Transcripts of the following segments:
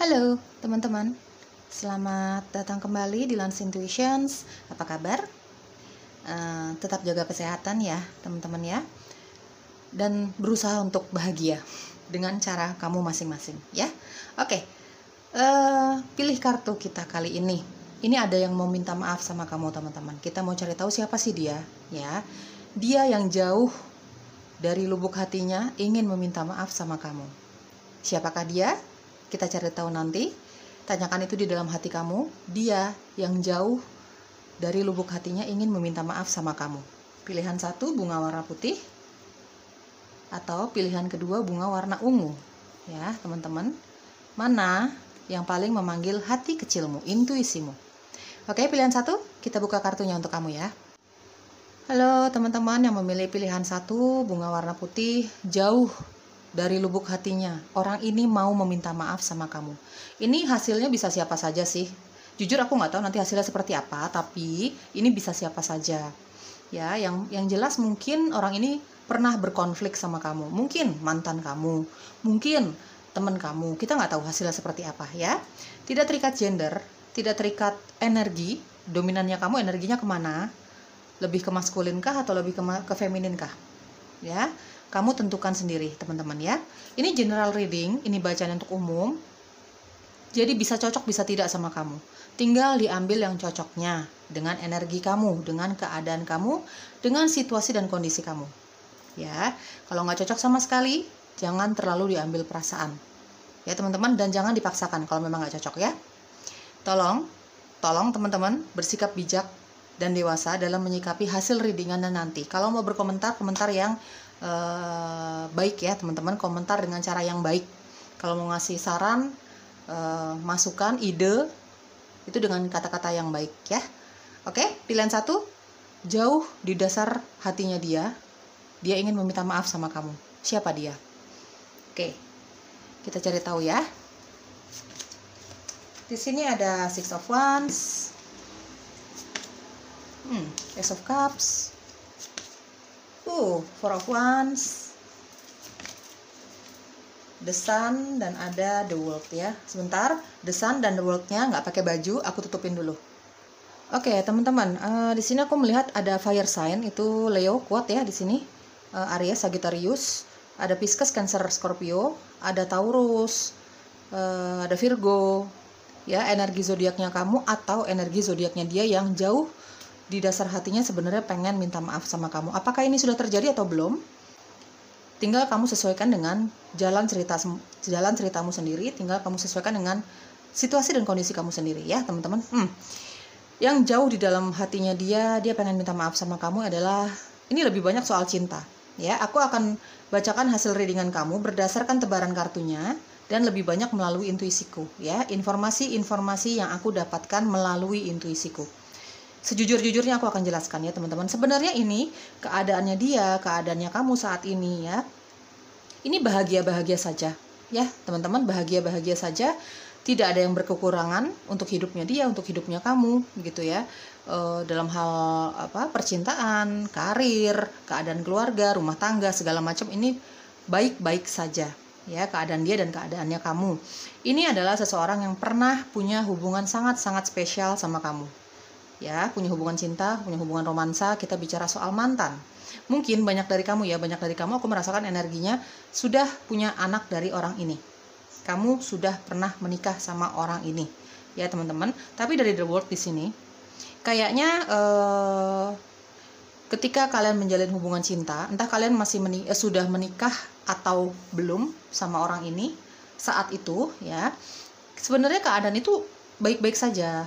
Halo teman-teman, selamat datang kembali di Lance Intuitions. Apa kabar? Tetap jaga kesehatan ya teman-teman ya. Dan berusaha untuk bahagia dengan cara kamu masing-masing ya. Oke, pilih kartu kita kali ini. Ini ada yang mau minta maaf sama kamu teman-teman. Kita mau cari tahu siapa sih dia ya. Dia yang jauh dari lubuk hatinya ingin meminta maaf sama kamu. Siapakah dia? Kita cari tahu nanti. Tanyakan itu di dalam hati kamu. Dia yang jauh dari lubuk hatinya ingin meminta maaf sama kamu. Pilihan satu, bunga warna putih. Atau pilihan kedua, bunga warna ungu. Ya teman-teman, mana yang paling memanggil hati kecilmu, intuisimu? Oke, pilihan satu, kita buka kartunya untuk kamu ya. Halo teman-teman yang memilih pilihan satu, bunga warna putih, jauh dari lubuk hatinya, orang ini mau meminta maaf sama kamu. Ini hasilnya bisa siapa saja sih. Jujur aku nggak tahu nanti hasilnya seperti apa, tapi ini bisa siapa saja. Ya, yang jelas mungkin orang ini pernah berkonflik sama kamu. Mungkin mantan kamu, mungkin teman kamu. Kita nggak tahu hasilnya seperti apa ya. Tidak terikat gender, tidak terikat energi. Dominannya kamu energinya kemana? Lebih ke maskulin kah atau lebih ke feminin kah? Ya. Kamu tentukan sendiri teman-teman ya. Ini general reading, ini bacaan untuk umum. Jadi bisa cocok bisa tidak sama kamu. Tinggal diambil yang cocoknya dengan energi kamu, dengan keadaan kamu, dengan situasi dan kondisi kamu. Ya, kalau nggak cocok sama sekali, jangan terlalu diambil perasaan. Ya teman-teman, dan jangan dipaksakan kalau memang nggak cocok ya. Tolong teman-teman bersikap bijak dan dewasa dalam menyikapi hasil readingan nanti. Kalau mau berkomentar, komentar yang baik ya teman-teman, komentar dengan cara yang baik. Kalau mau ngasih saran, masukan, ide, itu dengan kata-kata yang baik ya. Oke, pilihan satu, jauh di dasar hatinya dia ingin meminta maaf sama kamu. Siapa dia? Oke, kita cari tahu ya. Di sini ada Six of Wands, Ace of Cups, Four of Wands, The Sun, dan ada The World ya. Sebentar, The Sun dan The World-nya nggak pakai baju, aku tutupin dulu. Oke teman-teman, di sini aku melihat ada fire sign, itu Leo kuat ya di sini, Aries, Sagittarius, ada Pisces, Cancer, Scorpio, ada Taurus, ada Virgo, ya energi zodiaknya kamu atau energi zodiaknya dia yang jauh di dasar hatinya sebenarnya pengen minta maaf sama kamu. Apakah ini sudah terjadi atau belum? Tinggal kamu sesuaikan dengan jalan ceritamu sendiri. Tinggal kamu sesuaikan dengan situasi dan kondisi kamu sendiri ya teman-teman. Yang jauh di dalam hatinya dia pengen minta maaf sama kamu adalah, ini lebih banyak soal cinta. Ya, aku akan bacakan hasil readingan kamu berdasarkan tebaran kartunya dan lebih banyak melalui intuisiku. Ya, informasi-informasi yang aku dapatkan melalui intuisiku. Sejujur-jujurnya aku akan jelaskan ya teman-teman. Sebenarnya ini keadaannya dia, keadaannya kamu saat ini ya. Ini bahagia-bahagia saja ya teman-teman, bahagia-bahagia saja. Tidak ada yang berkekurangan untuk hidupnya dia, untuk hidupnya kamu gitu ya. Dalam hal percintaan, karir, keadaan keluarga, rumah tangga, segala macam ini baik-baik saja ya, keadaan dia dan keadaannya kamu. Ini adalah seseorang yang pernah punya hubungan sangat-sangat spesial sama kamu. Ya, punya hubungan cinta, punya hubungan romansa. Kita bicara soal mantan. Mungkin banyak dari kamu aku merasakan energinya sudah punya anak dari orang ini. Kamu sudah pernah menikah sama orang ini, ya teman-teman. Tapi dari The World di sini, kayaknya ketika kalian menjalin hubungan cinta, entah kalian masih sudah menikah atau belum sama orang ini saat itu, ya. Sebenarnya keadaan itu baik-baik saja.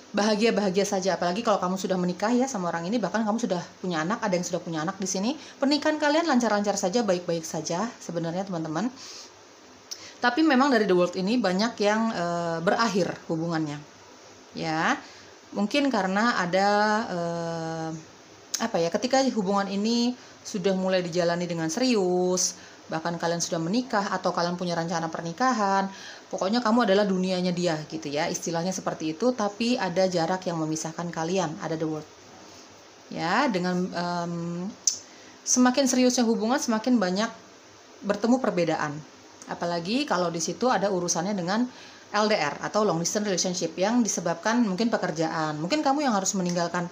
Bahagia-bahagia saja, apalagi kalau kamu sudah menikah ya sama orang ini, bahkan kamu sudah punya anak, ada yang sudah punya anak di sini. Pernikahan kalian lancar-lancar saja, baik-baik saja sebenarnya teman-teman. Tapi memang dari The World ini banyak yang berakhir hubungannya. Ya, mungkin karena ada ketika hubungan ini sudah mulai dijalani dengan serius, bahkan kalian sudah menikah atau kalian punya rencana pernikahan, pokoknya kamu adalah dunianya dia gitu ya, istilahnya seperti itu. Tapi ada jarak yang memisahkan kalian, ada The World ya. Dengan semakin seriusnya hubungan, semakin banyak bertemu perbedaan. Apalagi kalau di situ ada urusannya dengan LDR atau long distance relationship yang disebabkan mungkin pekerjaan. Mungkin kamu yang harus meninggalkan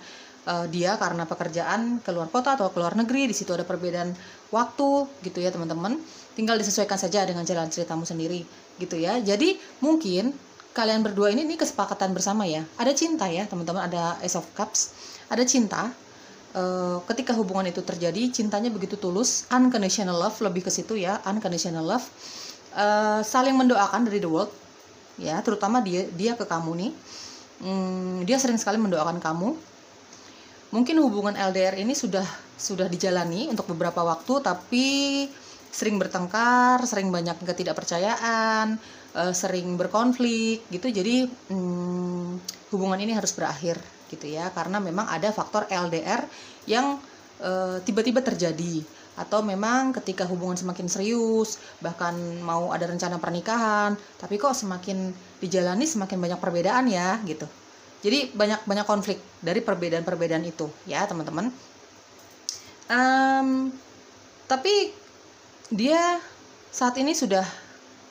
dia karena pekerjaan keluar kota atau keluar negeri. Di situ ada perbedaan waktu gitu ya teman-teman. Tinggal disesuaikan saja dengan jalan ceritamu sendiri gitu ya. Jadi mungkin kalian berdua ini kesepakatan bersama ya. Ada cinta ya teman-teman, ada Ace of Cups, ada cinta. Ketika hubungan itu terjadi, cintanya begitu tulus, unconditional love, lebih ke situ ya, unconditional love. Saling mendoakan dari the world ya, terutama dia ke kamu nih. Dia sering sekali mendoakan kamu. Mungkin hubungan LDR ini sudah dijalani untuk beberapa waktu, tapi sering bertengkar, sering banyak ketidakpercayaan, sering berkonflik gitu. Jadi hubungan ini harus berakhir gitu ya, karena memang ada faktor LDR yang tiba-tiba terjadi, atau memang ketika hubungan semakin serius, bahkan mau ada rencana pernikahan, tapi kok semakin dijalani semakin banyak perbedaan ya gitu. Jadi banyak konflik dari perbedaan-perbedaan itu ya teman-teman. Tapi dia saat ini sudah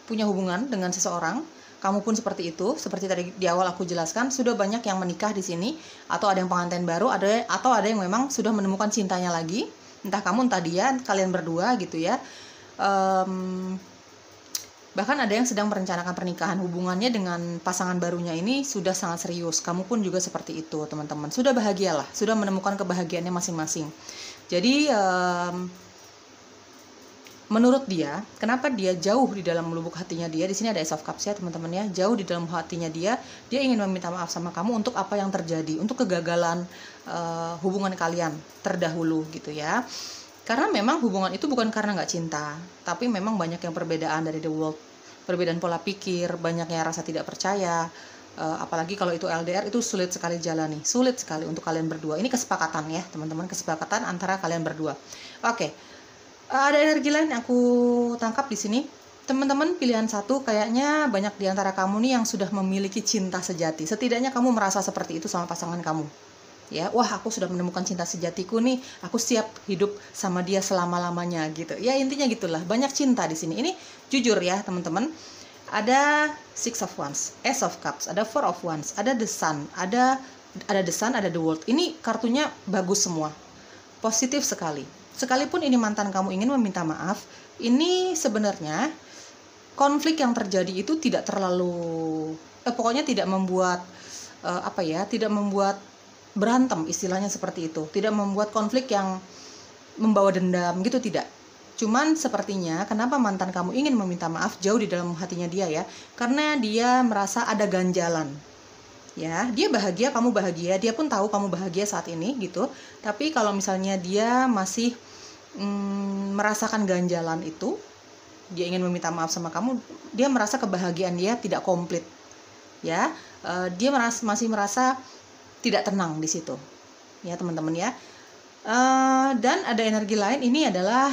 punya hubungan dengan seseorang. Kamu pun seperti itu, seperti tadi di awal aku jelaskan, sudah banyak yang menikah di sini, atau ada yang pengantin baru, atau ada yang memang sudah menemukan cintanya lagi. Entah kamu entah dia, kalian berdua gitu ya. Bahkan ada yang sedang merencanakan pernikahan. Hubungannya dengan pasangan barunya ini sudah sangat serius. Kamu pun juga seperti itu teman-teman. Sudah bahagialah, sudah menemukan kebahagiaannya masing-masing. Jadi menurut dia, kenapa dia jauh di dalam lubuk hatinya dia, di sini ada Ace of Cups ya teman-teman ya, jauh di dalam hatinya dia ingin meminta maaf sama kamu untuk apa yang terjadi, untuk kegagalan hubungan kalian terdahulu gitu ya. Karena memang hubungan itu bukan karena nggak cinta, tapi memang banyak yang perbedaan dari the world, perbedaan pola pikir, banyaknya rasa tidak percaya, apalagi kalau itu LDR itu sulit sekali jalani, sulit sekali untuk kalian berdua. Ini kesepakatan ya teman-teman, kesepakatan antara kalian berdua. Oke, ada energi lain yang aku tangkap di sini. Teman-teman pilihan satu, kayaknya banyak di antara kamu nih yang sudah memiliki cinta sejati. Setidaknya kamu merasa seperti itu sama pasangan kamu. Ya, wah aku sudah menemukan cinta sejatiku nih, aku siap hidup sama dia selama-lamanya gitu. Ya intinya gitulah, banyak cinta di sini. Ini jujur ya teman-teman. Ada Six of Wands, Ace of Cups, ada Four of Wands, ada The Sun, ada The Sun, ada The World. Ini kartunya bagus semua, positif sekali. Sekalipun ini mantan kamu ingin meminta maaf, ini sebenarnya konflik yang terjadi itu tidak terlalu, pokoknya tidak membuat tidak membuat berantem, istilahnya seperti itu. Tidak membuat konflik yang membawa dendam gitu, tidak. Cuman sepertinya kenapa mantan kamu ingin meminta maaf jauh di dalam hatinya dia ya, karena dia merasa ada ganjalan. Ya, dia bahagia, kamu bahagia, dia pun tahu kamu bahagia saat ini gitu. Tapi kalau misalnya dia masih merasakan ganjalan itu, dia ingin meminta maaf sama kamu, dia merasa kebahagiaan dia tidak komplit. Ya, dia masih merasa tidak tenang di situ, ya teman-teman ya. Dan ada energi lain, ini adalah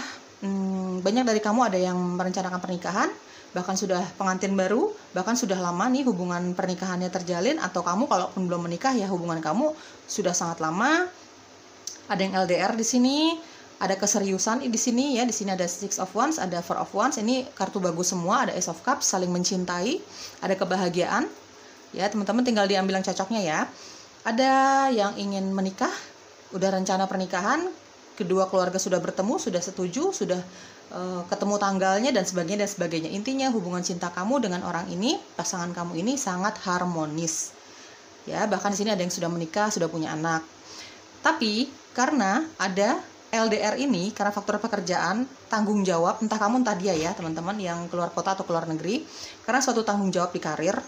banyak dari kamu ada yang merencanakan pernikahan, bahkan sudah pengantin baru, bahkan sudah lama nih hubungan pernikahannya terjalin, atau kamu kalaupun belum menikah ya hubungan kamu sudah sangat lama. Ada yang LDR di sini, ada keseriusan di sini ya. Di sini ada Six of Wands, ada Four of Wands. Ini kartu bagus semua, ada Ace of Cups, saling mencintai, ada kebahagiaan. Ya teman-teman tinggal diambil yang cocoknya ya. Ada yang ingin menikah, udah rencana pernikahan, kedua keluarga sudah bertemu, sudah setuju, sudah ketemu tanggalnya dan sebagainya. Intinya hubungan cinta kamu dengan orang ini, pasangan kamu ini sangat harmonis. Ya, bahkan di sini ada yang sudah menikah, sudah punya anak. Tapi karena ada LDR ini, karena faktor pekerjaan, tanggung jawab, entah kamu entah dia ya teman-teman yang keluar kota atau keluar negeri, karena suatu tanggung jawab di karir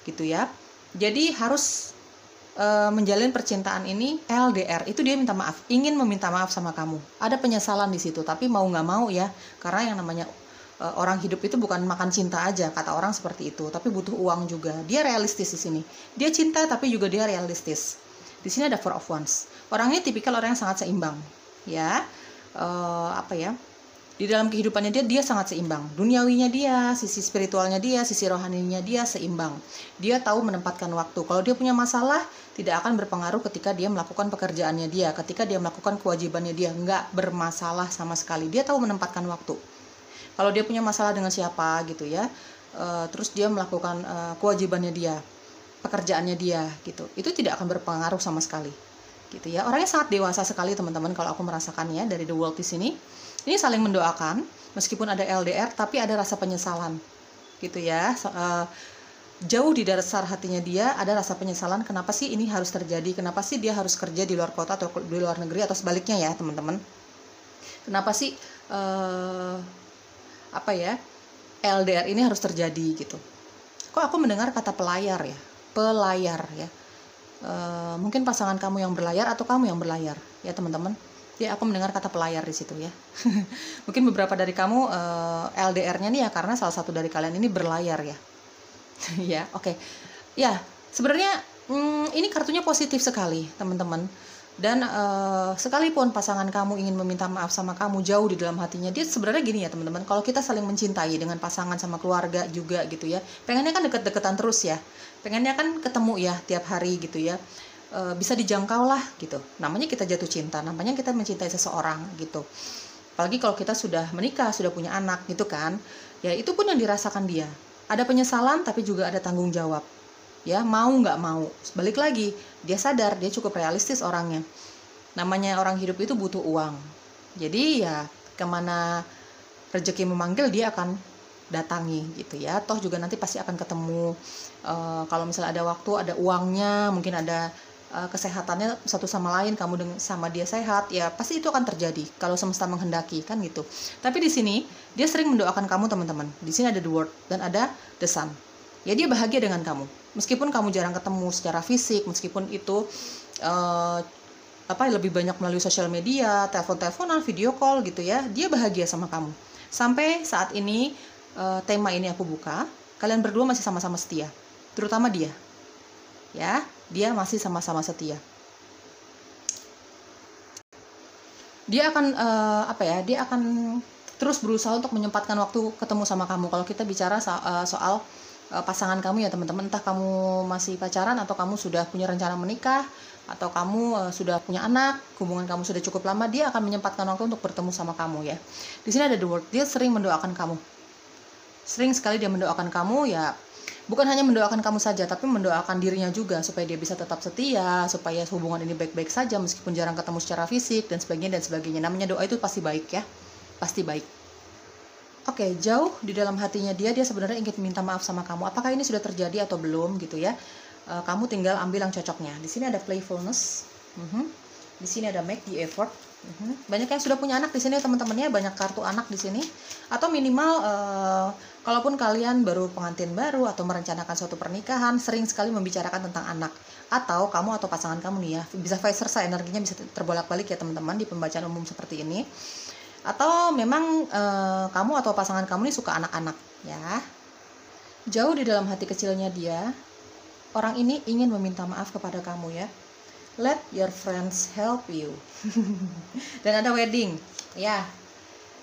gitu ya. Jadi harus menjalin percintaan ini LDR, itu dia minta maaf, ingin meminta maaf sama kamu. Ada penyesalan di situ, tapi mau nggak mau ya, karena yang namanya orang hidup itu bukan makan cinta aja, kata orang seperti itu, tapi butuh uang juga. Dia realistis di sini. Dia cinta tapi juga dia realistis. Di sini ada Four of Wands. Orangnya tipikal orang yang sangat seimbang, ya. Di dalam kehidupannya dia sangat seimbang. Duniawinya dia, sisi spiritualnya dia, sisi rohaninya dia seimbang. Dia tahu menempatkan waktu. Kalau dia punya masalah, tidak akan berpengaruh ketika dia melakukan pekerjaannya dia, ketika dia melakukan kewajibannya dia, nggak bermasalah sama sekali. Dia tahu menempatkan waktu. Kalau dia punya masalah dengan siapa gitu ya, terus dia melakukan kewajibannya dia, pekerjaannya dia gitu, itu tidak akan berpengaruh sama sekali gitu ya. Orangnya sangat dewasa sekali teman-teman, kalau aku merasakannya dari The World di sini. Ini saling mendoakan meskipun ada LDR, tapi ada rasa penyesalan gitu ya. Jauh di dasar hatinya dia ada rasa penyesalan, kenapa sih ini harus terjadi, kenapa sih dia harus kerja di luar kota atau di luar negeri, atau sebaliknya ya teman-teman. Kenapa sih LDR ini harus terjadi gitu. Kok aku mendengar kata pelayar ya, mungkin pasangan kamu yang berlayar atau kamu yang berlayar ya teman-teman. Ya, aku mendengar kata pelayar di situ ya. Mungkin beberapa dari kamu LDR-nya nih ya karena salah satu dari kalian ini berlayar ya. Ya, oke. Ya, sebenarnya ini kartunya positif sekali teman-teman. Dan sekalipun pasangan kamu ingin meminta maaf sama kamu jauh di dalam hatinya, dia sebenarnya gini ya teman-teman, kalau kita saling mencintai dengan pasangan sama keluarga juga gitu ya, pengennya kan deket-deketan terus ya, pengennya kan ketemu ya tiap hari gitu ya, bisa dijangkau lah gitu. Namanya kita jatuh cinta, namanya kita mencintai seseorang gitu. Apalagi kalau kita sudah menikah, sudah punya anak gitu kan, ya itu pun yang dirasakan dia. Ada penyesalan tapi juga ada tanggung jawab. Ya, mau nggak mau, balik lagi, dia sadar, dia cukup realistis orangnya. Namanya orang hidup itu butuh uang. Jadi ya kemana rezeki memanggil dia akan datangi gitu ya. Toh juga nanti pasti akan ketemu. Kalau misalnya ada waktu, ada uangnya, mungkin ada kesehatannya satu sama lain, kamu sama dia sehat, ya pasti itu akan terjadi kalau semesta menghendaki kan gitu. Tapi di sini dia sering mendoakan kamu teman-teman. Di sini ada the World dan ada the Sun. Ya dia bahagia dengan kamu, meskipun kamu jarang ketemu secara fisik, meskipun itu lebih banyak melalui sosial media, telepon-teleponan, video call gitu ya, dia bahagia sama kamu. Sampai saat ini tema ini aku buka, kalian berdua masih sama-sama setia, terutama dia, ya, dia masih sama-sama setia. Dia akan dia akan terus berusaha untuk menyempatkan waktu ketemu sama kamu. Kalau kita bicara soal pasangan kamu ya teman-teman, entah kamu masih pacaran atau kamu sudah punya rencana menikah atau kamu sudah punya anak, hubungan kamu sudah cukup lama, dia akan menyempatkan waktu untuk bertemu sama kamu ya. Di sini ada the World, dia sering mendoakan kamu, sering sekali dia mendoakan kamu ya, bukan hanya mendoakan kamu saja tapi mendoakan dirinya juga supaya dia bisa tetap setia, supaya hubungan ini baik-baik saja meskipun jarang ketemu secara fisik dan sebagainya. Namanya doa itu pasti baik ya, pasti baik. Oke, jauh di dalam hatinya dia sebenarnya ingin minta maaf sama kamu. Apakah ini sudah terjadi atau belum gitu ya? Kamu tinggal ambil yang cocoknya. Di sini ada playfulness, di sini ada make the effort. Banyak yang sudah punya anak di sini teman-temannya, banyak kartu anak di sini. Atau minimal, kalaupun kalian baru pengantin baru atau merencanakan suatu pernikahan, sering sekali membicarakan tentang anak. Atau kamu atau pasangan kamu nih ya, bisa vice versa, energinya bisa terbolak-balik ya teman-teman di pembacaan umum seperti ini. Atau memang kamu atau pasangan kamu ini suka anak-anak ya. Jauh di dalam hati kecilnya dia, orang ini ingin meminta maaf kepada kamu ya. Let your friends help you. Dan ada wedding ya.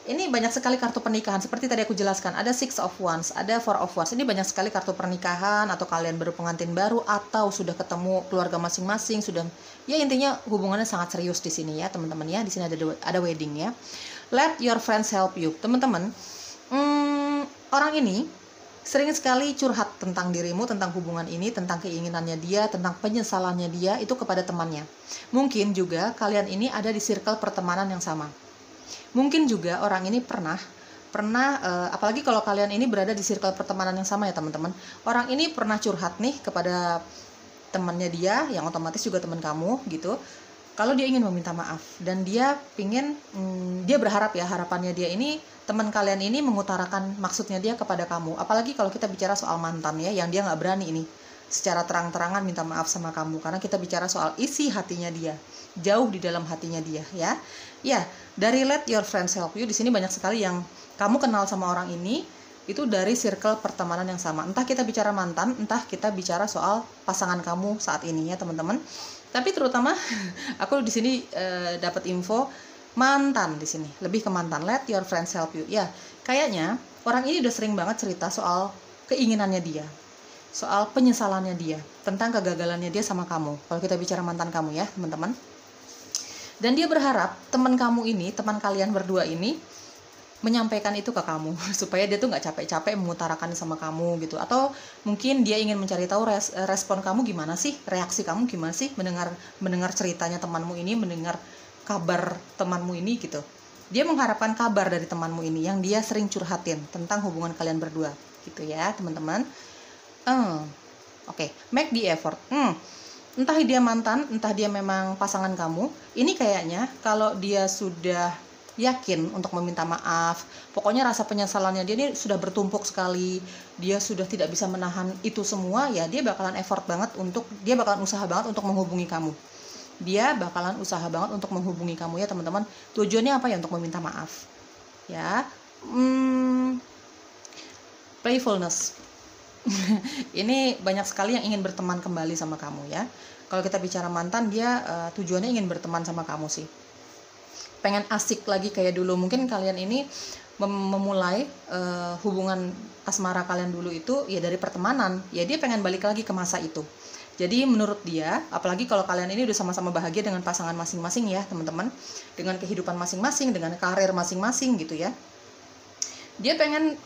Ini banyak sekali kartu pernikahan, seperti tadi aku jelaskan, ada Six of Wands, ada Four of Wands. Ini banyak sekali kartu pernikahan, atau kalian baru pengantin baru, atau sudah ketemu keluarga masing-masing, sudah, ya intinya hubungannya sangat serius di sini ya teman-teman ya. Di sini ada wedding ya. Let your friends help you, teman-teman. Orang ini sering sekali curhat tentang dirimu, tentang hubungan ini, tentang keinginannya dia, tentang penyesalannya dia itu kepada temannya. Mungkin juga kalian ini ada di circle pertemanan yang sama. Mungkin juga orang ini pernah apalagi kalau kalian ini berada di circle pertemanan yang sama ya teman-teman. Orang ini pernah curhat nih kepada temannya dia, yang otomatis juga teman kamu gitu. Kalau dia ingin meminta maaf dan dia dia berharap ya, harapannya dia ini teman kalian ini mengutarakan maksudnya dia kepada kamu. Apalagi kalau kita bicara soal mantan ya, yang dia nggak berani ini secara terang-terangan minta maaf sama kamu, karena kita bicara soal isi hatinya dia, jauh di dalam hatinya dia ya. Ya, dari let your friends help you di sini banyak sekali yang kamu kenal sama orang ini itu dari circle pertemanan yang sama. Entah kita bicara mantan, entah kita bicara soal pasangan kamu saat ini ya teman-teman. Tapi terutama aku di sini dapat info mantan di sini, lebih ke mantan. Let your friends help you. Ya, kayaknya orang ini udah sering banget cerita soal keinginannya dia, soal penyesalannya dia, tentang kegagalannya dia sama kamu. Kalau kita bicara mantan kamu ya, teman-teman. Dan dia berharap teman kamu ini, teman kalian berdua ini menyampaikan itu ke kamu supaya dia tuh nggak capek-capek mengutarakan sama kamu gitu. Atau mungkin dia ingin mencari tahu respon kamu gimana sih, reaksi kamu gimana sih mendengar ceritanya temanmu ini, mendengar kabar temanmu ini gitu. Dia mengharapkan kabar dari temanmu ini yang dia sering curhatin tentang hubungan kalian berdua gitu ya teman-teman. Oke, make the effort. Entah dia mantan, entah dia memang pasangan kamu, ini kayaknya kalau dia sudah yakin untuk meminta maaf, pokoknya rasa penyesalannya dia ini sudah bertumpuk sekali, dia sudah tidak bisa menahan itu semua, ya dia bakalan dia bakalan usaha banget untuk menghubungi kamu. Dia bakalan usaha banget untuk menghubungi kamu ya teman-teman. Tujuannya apa ya? Untuk meminta maaf. Ya, playfulness. Ini banyak sekali yang ingin berteman kembali sama kamu ya. Kalau kita bicara mantan, dia tujuannya ingin berteman sama kamu sih. Pengen asik lagi kayak dulu. Mungkin kalian ini memulai hubungan asmara kalian dulu itu ya dari pertemanan. Ya dia pengen balik lagi ke masa itu. Jadi menurut dia, apalagi kalau kalian ini udah sama-sama bahagia dengan pasangan masing-masing ya teman-teman, dengan kehidupan masing-masing, dengan karir masing-masing gitu ya, dia pengen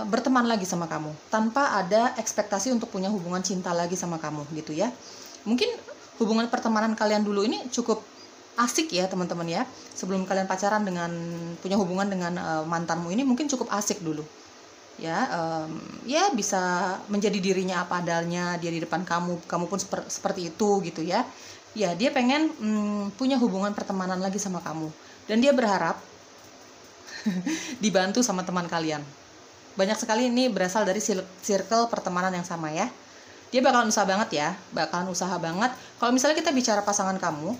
berteman lagi sama kamu tanpa ada ekspektasi untuk punya hubungan cinta lagi sama kamu gitu ya. Mungkin hubungan pertemanan kalian dulu ini cukup asik ya teman-teman ya. Sebelum kalian pacaran punya hubungan dengan mantanmu ini mungkin cukup asik dulu ya. Ya bisa menjadi dirinya apa adanya dia di depan kamu pun seperti itu gitu ya. Ya dia pengen punya hubungan pertemanan lagi sama kamu, dan dia berharap dibantu sama teman kalian. Banyak sekali ini berasal dari circle pertemanan yang sama ya. Dia bakalan usaha banget ya, kalau misalnya kita bicara pasangan kamu,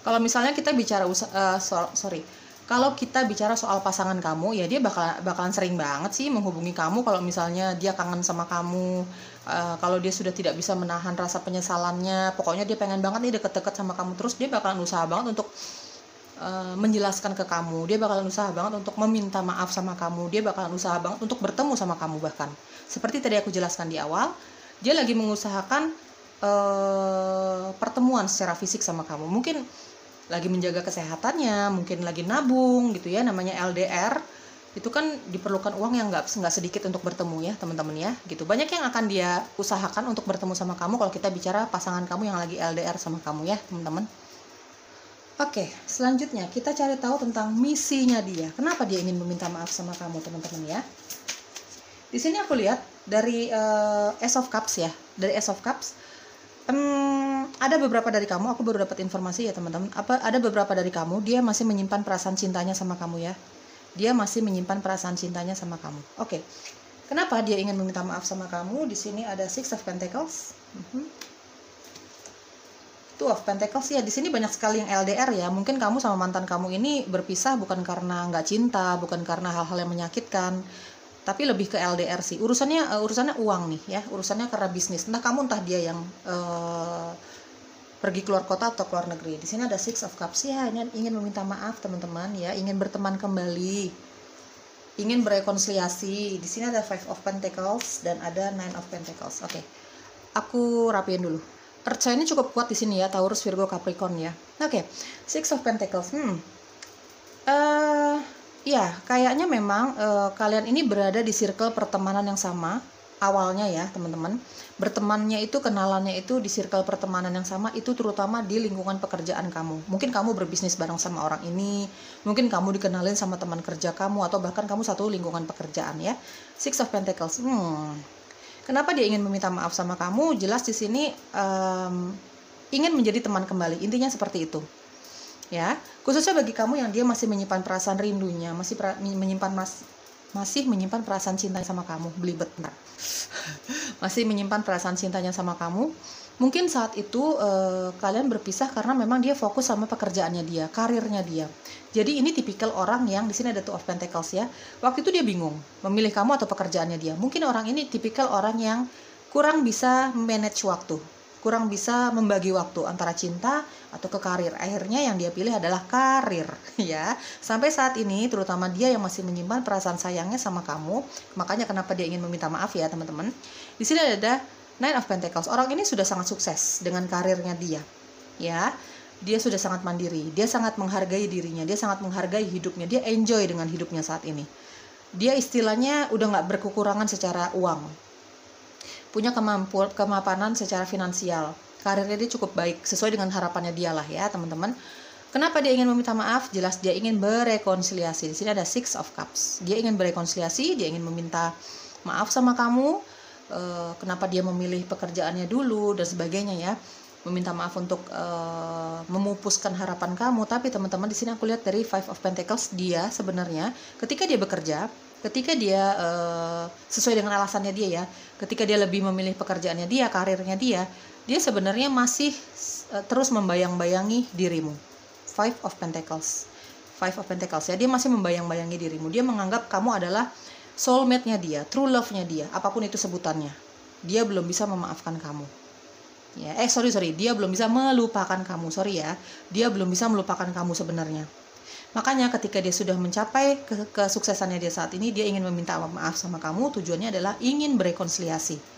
kalau misalnya kita bicara kalau kita bicara soal pasangan kamu, ya dia bakalan sering banget sih menghubungi kamu kalau misalnya dia kangen sama kamu. Kalau dia sudah tidak bisa menahan rasa penyesalannya, pokoknya dia pengen banget nih deket-deket sama kamu terus, dia bakalan usaha banget untuk menjelaskan ke kamu. Dia bakalan usaha banget untuk meminta maaf sama kamu. Dia bakalan usaha banget untuk bertemu sama kamu bahkan. Seperti tadi aku jelaskan di awal, dia lagi mengusahakan pertemuan secara fisik sama kamu. Mungkin lagi menjaga kesehatannya, mungkin lagi nabung gitu ya, namanya LDR. Itu kan diperlukan uang yang nggak sedikit untuk bertemu ya teman-teman ya gitu. Banyak yang akan dia usahakan untuk bertemu sama kamu kalau kita bicara pasangan kamu yang lagi LDR sama kamu ya teman-teman. Oke, selanjutnya kita cari tahu tentang misinya dia. Kenapa dia ingin meminta maaf sama kamu teman-teman ya. Di sini aku lihat dari Ace of Cups ya. Dari Ace of Cups, ada beberapa dari kamu, aku baru dapat informasi ya teman-teman. Ada beberapa dari kamu, dia masih menyimpan perasaan cintanya sama kamu ya. Dia masih menyimpan perasaan cintanya sama kamu. Oke. Kenapa dia ingin meminta maaf sama kamu? Di sini ada Six of Pentacles. Two of Pentacles ya. Di sini banyak sekali yang LDR ya. Mungkin kamu sama mantan kamu ini berpisah bukan karena nggak cinta, bukan karena hal-hal yang menyakitkan, tapi lebih ke LDR sih. Urusannya uang nih ya. Urusannya karena bisnis. Entah kamu entah dia yang pergi keluar kota atau keluar negeri. Di sini ada Six of Cups ya. Ini ingin meminta maaf teman-teman ya. Ingin berteman kembali. Ingin berekonsiliasi. Di sini ada Five of Pentacles dan ada Nine of Pentacles. Oke. Aku rapiin dulu. Earth sign ini cukup kuat di sini ya, Taurus, Virgo, Capricorn ya. Oke. Six of Pentacles. Ya, kayaknya memang kalian ini berada di circle pertemanan yang sama awalnya ya, teman-teman. Bertemannya itu, kenalannya itu di circle pertemanan yang sama, itu terutama di lingkungan pekerjaan kamu. Mungkin kamu berbisnis bareng sama orang ini, mungkin kamu dikenalin sama teman kerja kamu, atau bahkan kamu satu lingkungan pekerjaan ya. Six of Pentacles. Kenapa dia ingin meminta maaf sama kamu? Jelas di sini ingin menjadi teman kembali. Intinya seperti itu. Ya, khususnya bagi kamu yang dia masih menyimpan perasaan rindunya, masih menyimpan perasaan cintanya sama kamu, belibet bentar. Masih menyimpan perasaan cintanya sama kamu. Mungkin saat itu kalian berpisah karena memang dia fokus sama pekerjaannya dia, karirnya dia. Jadi ini tipikal orang yang di sini ada Two of Pentacles ya. Waktu itu dia bingung memilih kamu atau pekerjaannya dia. Mungkin orang ini tipikal orang yang kurang bisa manage waktu, kurang bisa membagi waktu antara cinta atau ke karir. Akhirnya yang dia pilih adalah karir ya. Sampai saat ini terutama dia yang masih menyimpan perasaan sayangnya sama kamu. Makanya kenapa dia ingin meminta maaf ya teman-teman. Di sini ada Nine of Pentacles. Orang ini sudah sangat sukses dengan karirnya dia. Ya. dia sudah sangat mandiri, dia sangat menghargai dirinya, dia sangat menghargai hidupnya, dia enjoy dengan hidupnya saat ini. Dia istilahnya udah nggak berkekurangan secara uang, punya kemapanan secara finansial, karirnya dia cukup baik, sesuai dengan harapannya dia lah ya teman-teman. Kenapa dia ingin meminta maaf? Jelas dia ingin berekonsiliasi. Di sini ada Six of Cups. Dia ingin berekonsiliasi, dia ingin meminta maaf sama kamu. Kenapa dia memilih pekerjaannya dulu dan sebagainya ya. Meminta maaf untuk memupuskan harapan kamu. Tapi teman-teman, di sini aku lihat dari Five of Pentacles, dia sebenarnya ketika dia bekerja, ketika dia sesuai dengan alasannya dia ya, ketika dia lebih memilih pekerjaannya dia, karirnya dia sebenarnya masih terus membayang-bayangi dirimu. Five of Pentacles ya, dia masih membayang-bayangi dirimu. Dia menganggap kamu adalah soulmate-nya dia, true love-nya dia, apapun itu sebutannya. Dia belum bisa memaafkan kamu. Ya, dia belum bisa melupakan kamu. Dia belum bisa melupakan kamu sebenarnya. Makanya ketika dia sudah mencapai kesuksesannya dia saat ini, dia ingin meminta maaf sama kamu. Tujuannya adalah ingin berekonsiliasi.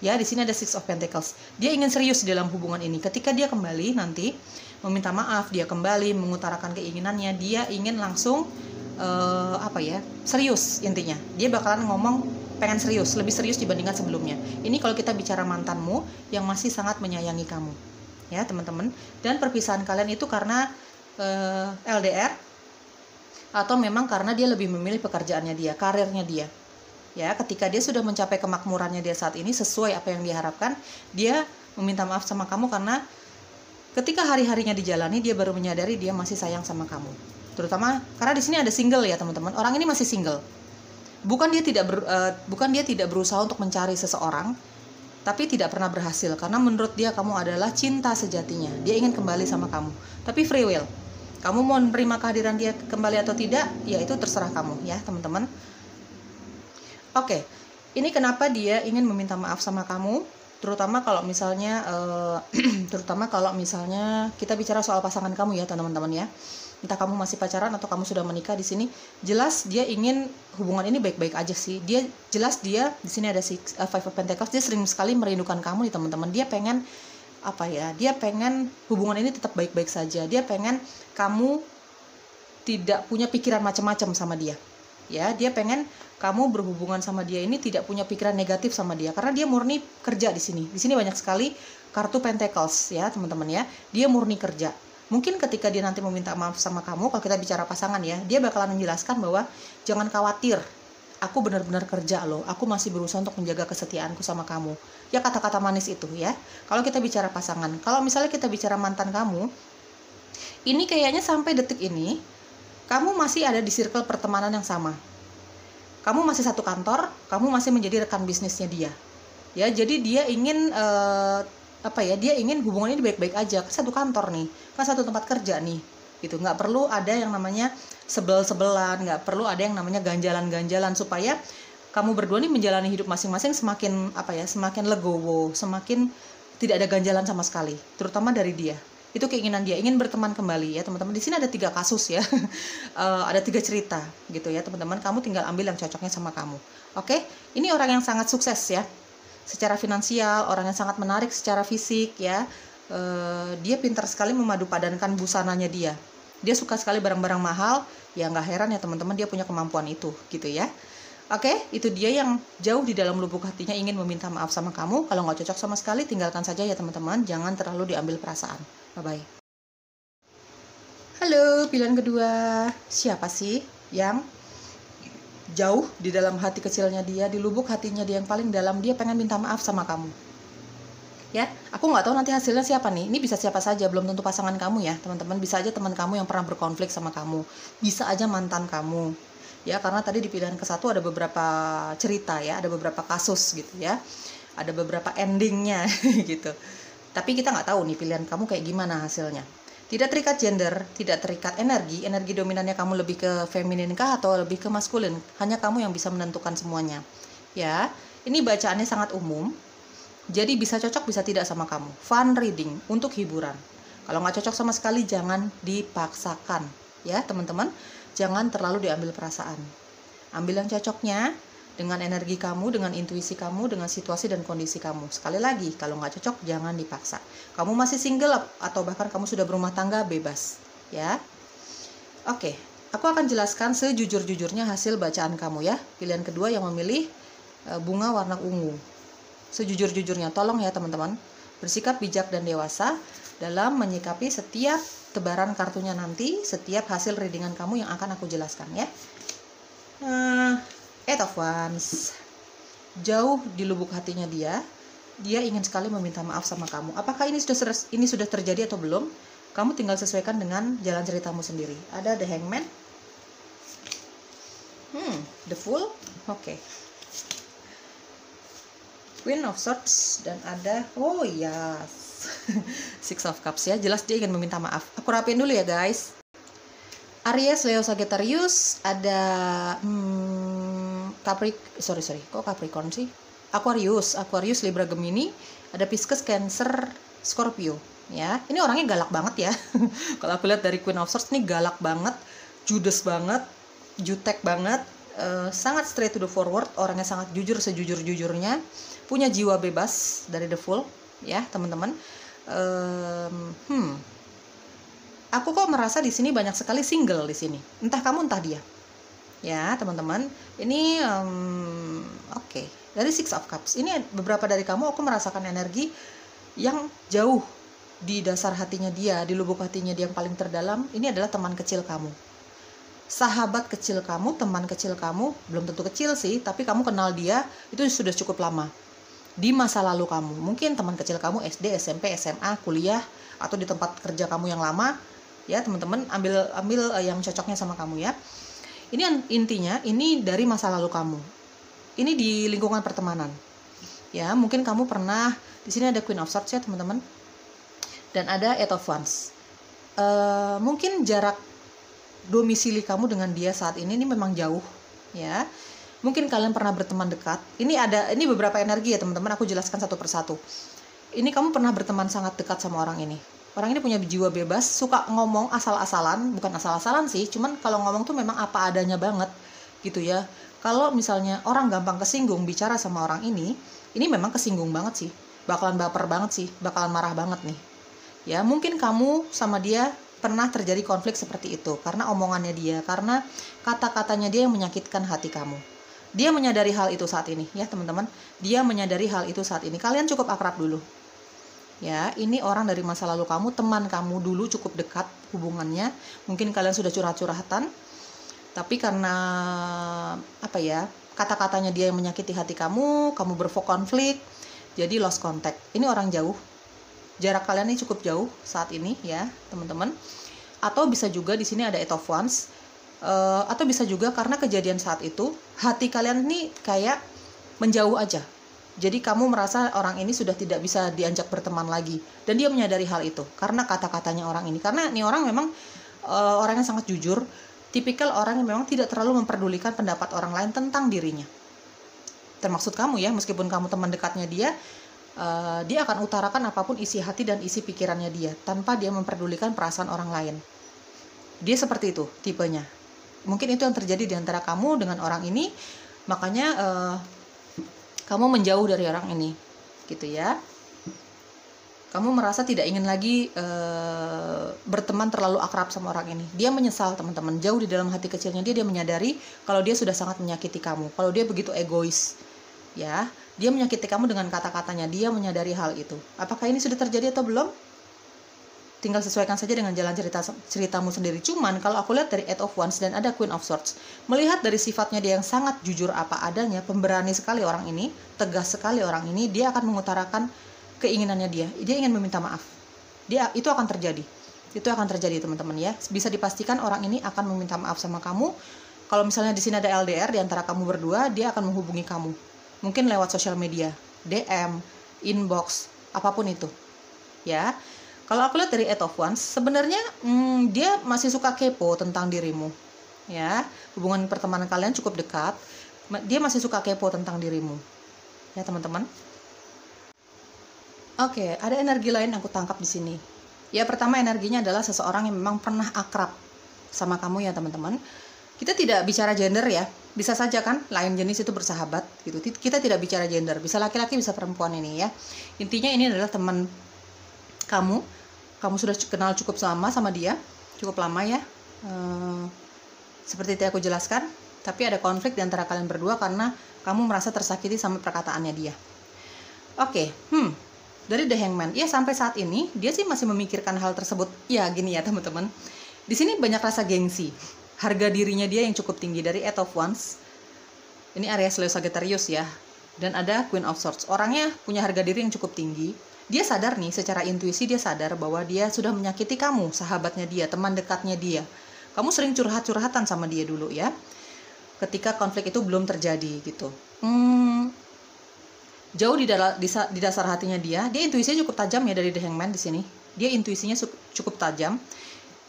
Ya, di sini ada Six of Pentacles. Dia ingin serius di dalam hubungan ini. Ketika dia kembali nanti meminta maaf, dia kembali mengutarakan keinginannya, dia ingin langsung serius intinya. Dia bakalan ngomong pengen serius, lebih serius dibandingkan sebelumnya. Ini kalau kita bicara mantanmu yang masih sangat menyayangi kamu. Ya, teman-teman. Dan perpisahan kalian itu karena LDR atau memang karena dia lebih memilih pekerjaannya dia, karirnya dia. Ya, ketika dia sudah mencapai kemakmurannya dia saat ini sesuai apa yang diharapkan, dia meminta maaf sama kamu karena ketika hari-harinya dijalani dia baru menyadari dia masih sayang sama kamu. Terutama karena di sini ada single ya, teman-teman. Orang ini masih single. Bukan dia tidak berusaha untuk mencari seseorang, tapi tidak pernah berhasil karena menurut dia kamu adalah cinta sejatinya. Dia ingin kembali sama kamu, tapi free will. Kamu mau menerima kehadiran dia kembali atau tidak, ya itu terserah kamu ya, teman-teman. Oke, ini kenapa dia ingin meminta maaf sama kamu, terutama kalau misalnya kita bicara soal pasangan kamu ya, teman-teman ya. Entah kamu masih pacaran atau kamu sudah menikah, di sini jelas dia ingin hubungan ini baik-baik aja sih. Dia di sini ada Five of Pentacles, dia sering sekali merindukan kamu nih, teman-teman. Dia pengen dia pengen hubungan ini tetap baik-baik saja. Dia pengen kamu tidak punya pikiran macam-macam sama dia. Ya, dia pengen kamu berhubungan sama dia ini tidak punya pikiran negatif sama dia karena dia murni kerja di sini. Di sini banyak sekali kartu Pentacles ya, teman-teman ya. Dia murni kerja. Mungkin ketika dia nanti meminta maaf sama kamu, kalau kita bicara pasangan ya, dia bakalan menjelaskan bahwa jangan khawatir, aku benar-benar kerja loh, aku masih berusaha untuk menjaga kesetiaanku sama kamu. Ya, kata-kata manis itu ya. Kalau kita bicara pasangan, kalau misalnya kita bicara mantan kamu, ini kayaknya sampai detik ini, kamu masih ada di circle pertemanan yang sama. Kamu masih satu kantor, kamu masih menjadi rekan bisnisnya dia. Ya, jadi dia ingin dia ingin hubungan ini baik-baik aja, kan satu kantor nih, kan satu tempat kerja nih, gitu. Nggak perlu ada yang namanya sebel-sebelan, nggak perlu ada yang namanya ganjalan-ganjalan, supaya kamu berdua nih menjalani hidup masing-masing semakin legowo, semakin tidak ada ganjalan sama sekali, terutama dari dia. Itu keinginan dia, ingin berteman kembali ya, teman-teman. Di sini ada 3 kasus ya, ada 3 cerita gitu ya, teman-teman. Kamu tinggal ambil yang cocoknya sama kamu. Oke, ini orang yang sangat sukses ya. Secara finansial, orang yang sangat menarik secara fisik ya. Dia pintar sekali memadupadankan busananya dia. Dia suka sekali barang-barang mahal, ya nggak heran ya teman-teman, dia punya kemampuan itu gitu ya. Oke, itu dia yang jauh di dalam lubuk hatinya ingin meminta maaf sama kamu. Kalau nggak cocok sama sekali, tinggalkan saja ya teman-teman. Jangan terlalu diambil perasaan. Bye-bye. Halo, pilihan kedua. Siapa sih yang jauh di dalam hati kecilnya dia, di lubuk hatinya dia yang paling dalam, dia pengen minta maaf sama kamu? Ya, aku nggak tahu nanti hasilnya siapa nih. Ini bisa siapa saja, belum tentu pasangan kamu ya, teman-teman. Bisa aja teman kamu yang pernah berkonflik sama kamu. Bisa aja mantan kamu. Ya, karena tadi di pilihan ke-1 ada beberapa cerita ya, ada beberapa kasus gitu ya. Ada beberapa endingnya gitu. Tapi kita nggak tahu nih pilihan kamu kayak gimana hasilnya. Tidak terikat gender, tidak terikat energi dominannya kamu lebih ke feminin kah atau lebih ke maskulin. Hanya kamu yang bisa menentukan semuanya. Ya, ini bacaannya sangat umum. Jadi bisa cocok, bisa tidak sama kamu. Fun reading, untuk hiburan. Kalau nggak cocok sama sekali, jangan dipaksakan. Ya, teman-teman, jangan terlalu diambil perasaan. Ambil yang cocoknya, dengan energi kamu, dengan intuisi kamu, dengan situasi dan kondisi kamu. Sekali lagi, kalau nggak cocok jangan dipaksa. Kamu masih single atau bahkan kamu sudah berumah tangga, bebas ya. Oke, aku akan jelaskan sejujur-jujurnya hasil bacaan kamu ya. Pilihan kedua yang memilih bunga warna ungu. Sejujur-jujurnya, tolong ya teman-teman, bersikap bijak dan dewasa dalam menyikapi setiap tebaran kartunya nanti, setiap hasil readingan kamu yang akan aku jelaskan ya. Eight of Wands. Jauh di lubuk hatinya dia ingin sekali meminta maaf sama kamu. Apakah ini sudah terjadi atau belum? Kamu tinggal sesuaikan dengan jalan ceritamu sendiri. Ada The Hangman, The Fool, oke. Queen of Swords, dan ada Six of Cups ya. Jelas dia ingin meminta maaf. Aku rapiin dulu ya guys. Aries, Leo, Sagittarius, ada Capricorn sih? Aquarius, Libra, Gemini, ada Pisces, Cancer, Scorpio. Ya, ini orangnya galak banget ya. Kalau aku lihat dari Queen of Swords ini galak banget, judes banget, jutek banget, sangat straight to the forward, orangnya sangat jujur sejujur-jujurnya, punya jiwa bebas dari The Fool, ya teman-teman. Aku kok merasa di sini banyak sekali single di sini. Entah kamu entah dia. Ya teman-teman, ini oke. Dari Six of Cups, ini beberapa dari kamu aku merasakan energi yang jauh di dasar hatinya dia, di lubuk hatinya dia yang paling terdalam. Ini adalah teman kecil kamu, sahabat kecil kamu, teman kecil kamu. Belum tentu kecil sih, tapi kamu kenal dia itu sudah cukup lama di masa lalu kamu. Mungkin teman kecil kamu SD, SMP, SMA, kuliah, atau di tempat kerja kamu yang lama. Ya teman-teman, ambil yang cocoknya sama kamu ya. Ini intinya, ini dari masa lalu kamu. Ini di lingkungan pertemanan. Ya, mungkin kamu pernah, di sini ada Queen of Swords ya teman-teman. Dan ada Eight of Wands. Mungkin jarak domisili kamu dengan dia saat ini memang jauh, ya. Mungkin kalian pernah berteman dekat. Ini beberapa energi ya teman-teman. Aku jelaskan satu persatu. Ini kamu pernah berteman sangat dekat sama orang ini. Orang ini punya jiwa bebas, suka ngomong asal-asalan, bukan asal-asalan sih. Cuman kalau ngomong tuh memang apa adanya banget, gitu ya. Kalau misalnya orang gampang kesinggung bicara sama orang ini memang kesinggung banget sih. Bakalan baper banget sih, bakalan marah banget nih. Ya, mungkin kamu sama dia pernah terjadi konflik seperti itu karena omongannya dia, karena kata-katanya dia yang menyakitkan hati kamu. Dia menyadari hal itu saat ini, ya teman-teman. Dia menyadari hal itu saat ini. Kalian cukup akrab dulu. Ya, ini orang dari masa lalu kamu, teman kamu dulu, cukup dekat hubungannya. Mungkin kalian sudah curhat-curhatan, tapi karena kata-katanya dia yang menyakiti hati kamu berkonflik, jadi lost contact. Ini orang jauh. Jarak kalian ini cukup jauh saat ini ya teman-teman. Atau bisa juga di sini ada Eight of Wands, atau bisa juga karena kejadian saat itu hati kalian ini kayak menjauh aja. Jadi kamu merasa orang ini sudah tidak bisa diajak berteman lagi, dan dia menyadari hal itu karena kata-katanya orang ini. Karena ini orang memang orang yang sangat jujur, tipikal orang yang memang tidak terlalu memperdulikan pendapat orang lain tentang dirinya. Termaksud kamu ya, meskipun kamu teman dekatnya dia akan utarakan apapun isi hati dan isi pikirannya dia tanpa dia memperdulikan perasaan orang lain. Dia seperti itu tipenya. Mungkin itu yang terjadi di antara kamu dengan orang ini, makanya kamu menjauh dari orang ini, gitu ya. Kamu merasa tidak ingin lagi berteman terlalu akrab sama orang ini. Dia menyesal teman-teman, jauh di dalam hati kecilnya dia menyadari kalau dia sudah sangat menyakiti kamu, kalau dia begitu egois. Ya, dia menyakiti kamu dengan kata-katanya, dia menyadari hal itu. Apakah ini sudah terjadi atau belum? Tinggal sesuaikan saja dengan jalan ceritamu sendiri. Cuman kalau aku lihat dari Eight of Wands dan ada Queen of Swords, melihat dari sifatnya dia yang sangat jujur apa adanya, pemberani sekali orang ini, tegas sekali orang ini, dia akan mengutarakan keinginannya dia ingin meminta maaf. Itu akan terjadi. Itu akan terjadi teman-teman ya. Bisa dipastikan orang ini akan meminta maaf sama kamu. Kalau misalnya di sini ada LDR di antara kamu berdua, dia akan menghubungi kamu. Mungkin lewat sosial media, DM, inbox, apapun itu. Ya. Kalau aku lihat dari Eight of Wands, sebenarnya dia masih suka kepo tentang dirimu. Ya, hubungan pertemanan kalian cukup dekat. Dia masih suka kepo tentang dirimu. Ya, teman-teman. Oke, ada energi lain yang aku tangkap di sini. Ya, pertama energinya adalah seseorang yang memang pernah akrab sama kamu ya, teman-teman. Kita tidak bicara gender ya, bisa saja kan lain jenis itu bersahabat gitu. Kita tidak bicara gender, bisa laki-laki bisa perempuan ini ya. Intinya ini adalah teman kamu sudah kenal cukup lama sama dia, cukup lama ya, seperti yang aku jelaskan. Tapi ada konflik di antara kalian berdua karena kamu merasa tersakiti sama perkataannya dia. Oke, dari The Hangman, ya sampai saat ini dia sih masih memikirkan hal tersebut. Ya gini ya teman-teman, di sini banyak rasa gengsi. Harga dirinya dia yang cukup tinggi dari Eight of Wands. Ini Aries, Leo, Sagittarius ya. Dan ada Queen of Swords. Orangnya punya harga diri yang cukup tinggi. Dia sadar nih, secara intuisi dia sadar bahwa dia sudah menyakiti kamu, sahabatnya dia, teman dekatnya dia. Kamu sering curhat-curhatan sama dia dulu ya. Ketika konflik itu belum terjadi gitu. Jauh di dasar hatinya dia intuisinya cukup tajam ya dari The Hangman di sini. Dia intuisinya cukup tajam.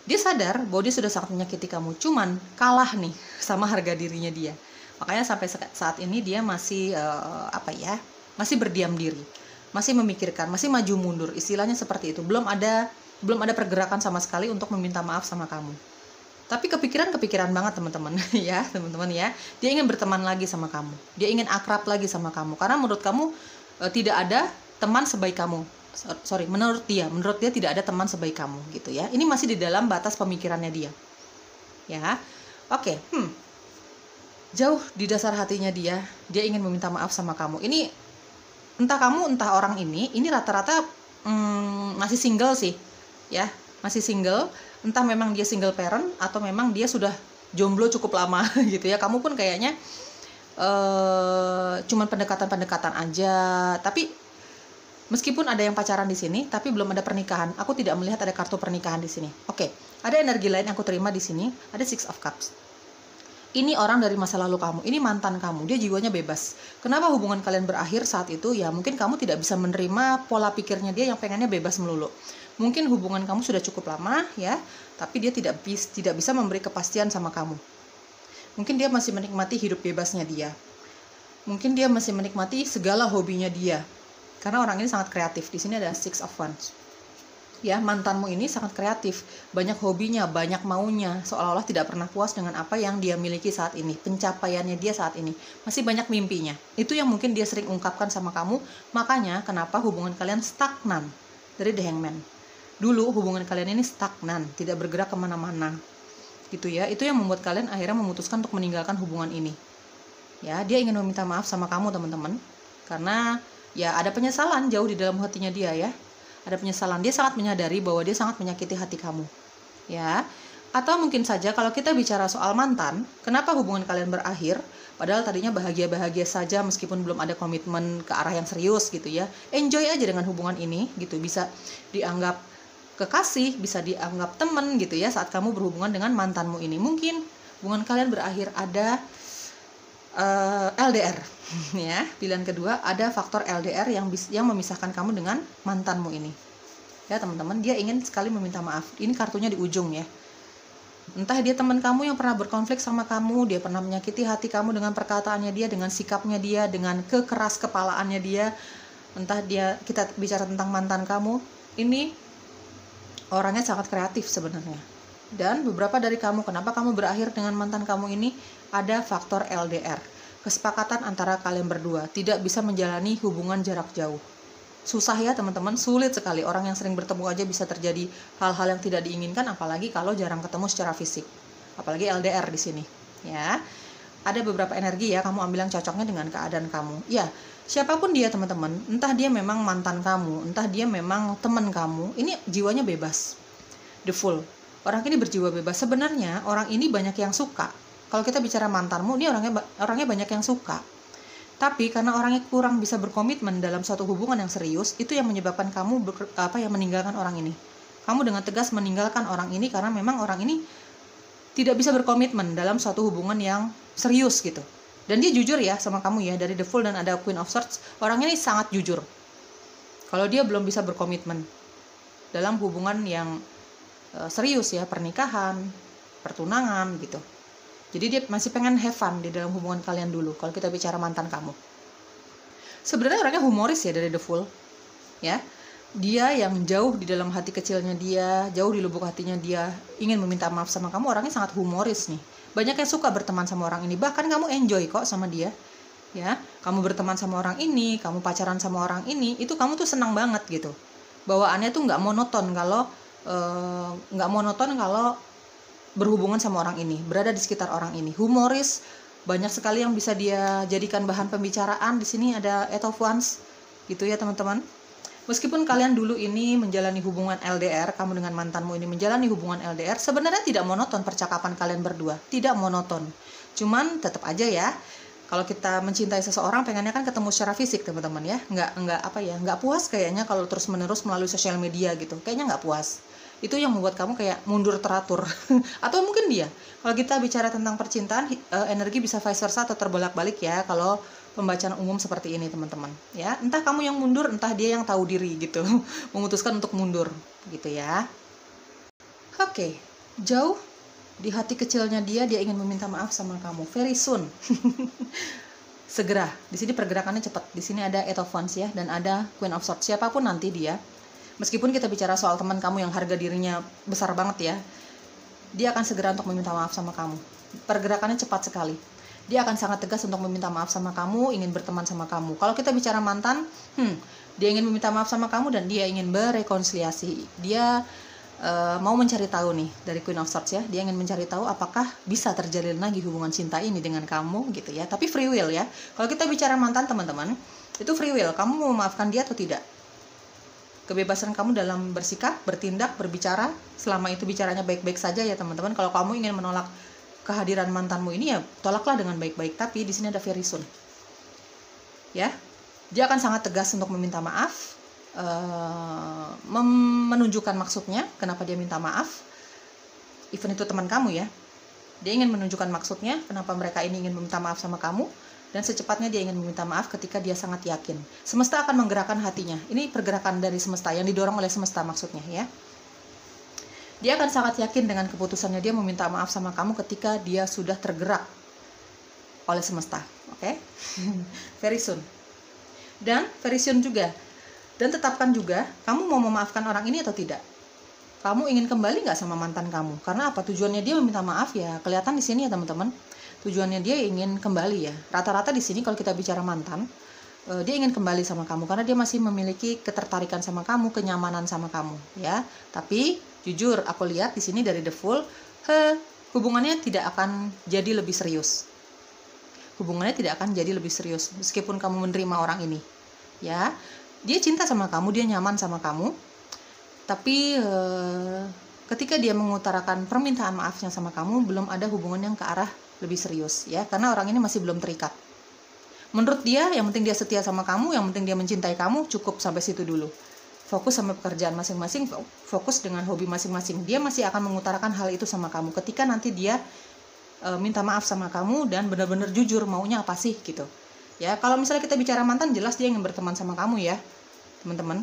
Dia sadar bahwa dia sudah sangat menyakiti kamu, cuman kalah nih sama harga dirinya dia. Makanya sampai saat ini dia masih masih berdiam diri, masih memikirkan, masih maju mundur, istilahnya seperti itu. Belum ada pergerakan sama sekali untuk meminta maaf sama kamu. Tapi kepikiran banget teman-teman ya, teman-teman ya. Dia ingin berteman lagi sama kamu, dia ingin akrab lagi sama kamu, karena menurut kamu tidak ada teman sebaik kamu. Menurut dia tidak ada teman sebaik kamu gitu ya. Ini masih di dalam batas pemikirannya dia. Ya. Oke. Jauh di dasar hatinya dia ingin meminta maaf sama kamu. Ini entah kamu entah orang ini rata-rata masih single sih. Ya, masih single. Entah memang dia single parent atau memang dia sudah jomblo cukup lama gitu ya. Kamu pun kayaknya cuman pendekatan-pendekatan aja, tapi meskipun ada yang pacaran di sini, tapi belum ada pernikahan. Aku tidak melihat ada kartu pernikahan di sini. Oke, ada energi lain yang aku terima di sini. Ada Six of Cups. Ini orang dari masa lalu kamu. Ini mantan kamu. Dia jiwanya bebas. Kenapa hubungan kalian berakhir saat itu? Ya mungkin kamu tidak bisa menerima pola pikirnya dia yang pengennya bebas melulu. Mungkin hubungan kamu sudah cukup lama ya, tapi dia tidak bisa memberi kepastian sama kamu. Mungkin dia masih menikmati hidup bebasnya dia. Mungkin dia masih menikmati segala hobinya dia. Karena orang ini sangat kreatif. Di sini ada Six of Wands. Ya, mantanmu ini sangat kreatif, banyak hobinya, banyak maunya, seolah-olah tidak pernah puas dengan apa yang dia miliki saat ini, pencapaiannya dia saat ini, masih banyak mimpinya. Itu yang mungkin dia sering ungkapkan sama kamu, makanya kenapa hubungan kalian stagnan dari The Hangman. Dulu hubungan kalian ini stagnan, tidak bergerak kemana-mana, gitu ya. Itu yang membuat kalian akhirnya memutuskan untuk meninggalkan hubungan ini. Ya, dia ingin meminta maaf sama kamu teman-teman, karena ya ada penyesalan jauh di dalam hatinya dia ya. Ada penyesalan, dia sangat menyadari bahwa dia sangat menyakiti hati kamu. Ya. Atau mungkin saja kalau kita bicara soal mantan, kenapa hubungan kalian berakhir? Padahal tadinya bahagia-bahagia saja meskipun belum ada komitmen ke arah yang serius gitu ya. Enjoy aja dengan hubungan ini gitu, bisa dianggap kekasih, bisa dianggap teman gitu ya saat kamu berhubungan dengan mantanmu ini. Mungkin hubungan kalian berakhir ada LDR ya. Pilihan kedua ada faktor LDR yang memisahkan kamu dengan mantanmu ini ya teman-teman. Dia ingin sekali meminta maaf. Ini kartunya di ujung ya. Entah dia teman kamu yang pernah berkonflik sama kamu, dia pernah menyakiti hati kamu dengan perkataannya dia, dengan sikapnya dia, dengan kekeras kepalaannya dia. Entah kita bicara tentang mantan kamu, ini orangnya sangat kreatif sebenarnya. Dan beberapa dari kamu, kenapa kamu berakhir dengan mantan kamu ini, ada faktor LDR. Kesepakatan antara kalian berdua, tidak bisa menjalani hubungan jarak jauh. Susah ya teman-teman, sulit sekali. Orang yang sering bertemu aja bisa terjadi hal-hal yang tidak diinginkan, apalagi kalau jarang ketemu secara fisik. Apalagi LDR di sini. Ya, ada beberapa energi ya, kamu ambil yang cocoknya dengan keadaan kamu. Ya, siapapun dia teman-teman, entah dia memang mantan kamu, entah dia memang teman kamu, ini jiwanya bebas. The Fool. Orang ini berjiwa bebas. Sebenarnya orang ini banyak yang suka. Kalau kita bicara mantanmu, ini orangnya banyak yang suka. Tapi karena orangnya kurang bisa berkomitmen dalam suatu hubungan yang serius, itu yang menyebabkan kamu meninggalkan orang ini. Kamu dengan tegas meninggalkan orang ini karena memang orang ini tidak bisa berkomitmen dalam suatu hubungan yang serius gitu. Dan dia jujur ya sama kamu ya, dari The Fool dan ada Queen of Swords, orangnya ini sangat jujur. Kalau dia belum bisa berkomitmen dalam hubungan yang serius ya, pernikahan, pertunangan gitu. Jadi dia masih pengen have fun di dalam hubungan kalian dulu. Kalau kita bicara mantan kamu, sebenarnya orangnya humoris ya dari The Fool ya. Dia yang jauh di dalam hati kecilnya dia, jauh di lubuk hatinya dia ingin meminta maaf sama kamu. Orangnya sangat humoris nih, banyak yang suka berteman sama orang ini, bahkan kamu enjoy kok sama dia. Ya, kamu berteman sama orang ini, kamu pacaran sama orang ini, itu kamu tuh senang banget gitu. Bawaannya tuh nggak monoton kalau berhubungan sama orang ini, berada di sekitar orang ini. Humoris, banyak sekali yang bisa dia jadikan bahan pembicaraan. Di sini ada 8 of Wands, gitu ya teman-teman. Meskipun kalian dulu ini menjalani hubungan LDR, kamu dengan mantanmu ini menjalani hubungan LDR, sebenarnya tidak monoton percakapan kalian berdua, tidak monoton. Cuman tetap aja ya, kalau kita mencintai seseorang pengennya kan ketemu secara fisik teman-teman ya, nggak puas kayaknya kalau terus menerus melalui sosial media gitu, kayaknya nggak puas. Itu yang membuat kamu kayak mundur teratur. Atau mungkin dia, kalau kita bicara tentang percintaan, energi bisa vice versa atau terbolak-balik ya kalau pembacaan umum seperti ini teman-teman ya. Entah kamu yang mundur, entah dia yang tahu diri gitu, memutuskan untuk mundur gitu ya. Oke, jauh di hati kecilnya dia ingin meminta maaf sama kamu very soon. Segera. Di sini pergerakannya cepat. Di sini ada 8 of Wands ya, dan ada Queen of Swords. Siapapun nanti dia, meskipun kita bicara soal teman kamu yang harga dirinya besar banget ya, dia akan segera untuk meminta maaf sama kamu. Pergerakannya cepat sekali. Dia akan sangat tegas untuk meminta maaf sama kamu, ingin berteman sama kamu. Kalau kita bicara mantan, dia ingin meminta maaf sama kamu dan dia ingin berrekonsiliasi. Dia mau mencari tahu nih dari Queen of Swords ya, dia ingin mencari tahu apakah bisa terjalin lagi hubungan cinta ini dengan kamu gitu ya, tapi free will ya. Kalau kita bicara mantan teman-teman, itu free will, kamu mau memaafkan dia atau tidak, kebebasan kamu dalam bersikap, bertindak, berbicara, selama itu bicaranya baik-baik saja ya teman-teman. Kalau kamu ingin menolak kehadiran mantanmu ini ya tolaklah dengan baik-baik, tapi di sini ada very soon ya, dia akan sangat tegas untuk meminta maaf, menunjukkan maksudnya kenapa dia minta maaf. Even itu teman kamu ya, dia ingin menunjukkan maksudnya kenapa mereka ini ingin meminta maaf sama kamu, dan secepatnya dia ingin meminta maaf ketika dia sangat yakin. Semesta akan menggerakkan hatinya. Ini pergerakan dari semesta, yang didorong oleh semesta maksudnya ya. Dia akan sangat yakin dengan keputusannya dia meminta maaf sama kamu ketika dia sudah tergerak oleh semesta. Oke? Very soon. Dan very soon juga. Dan tetapkan juga, kamu mau memaafkan orang ini atau tidak? Kamu ingin kembali nggak sama mantan kamu? Karena apa? Tujuannya dia meminta maaf ya, kelihatan di sini ya teman-teman. Tujuannya dia ingin kembali ya. Rata-rata di sini kalau kita bicara mantan, dia ingin kembali sama kamu karena dia masih memiliki ketertarikan sama kamu, kenyamanan sama kamu, ya. Tapi jujur, aku lihat di sini dari The Fool, hubungannya tidak akan jadi lebih serius. Hubungannya tidak akan jadi lebih serius meskipun kamu menerima orang ini, ya. Dia cinta sama kamu, dia nyaman sama kamu, tapi ketika dia mengutarakan permintaan maafnya sama kamu, belum ada hubungan yang ke arah lebih serius ya, karena orang ini masih belum terikat. Menurut dia, yang penting dia setia sama kamu, yang penting dia mencintai kamu, cukup sampai situ dulu. Fokus sama pekerjaan masing-masing, fokus dengan hobi masing-masing. Dia masih akan mengutarakan hal itu sama kamu ketika nanti dia minta maaf sama kamu dan benar-benar jujur maunya apa sih gitu. Ya, kalau misalnya kita bicara mantan, jelas dia ingin berteman sama kamu ya, teman-teman.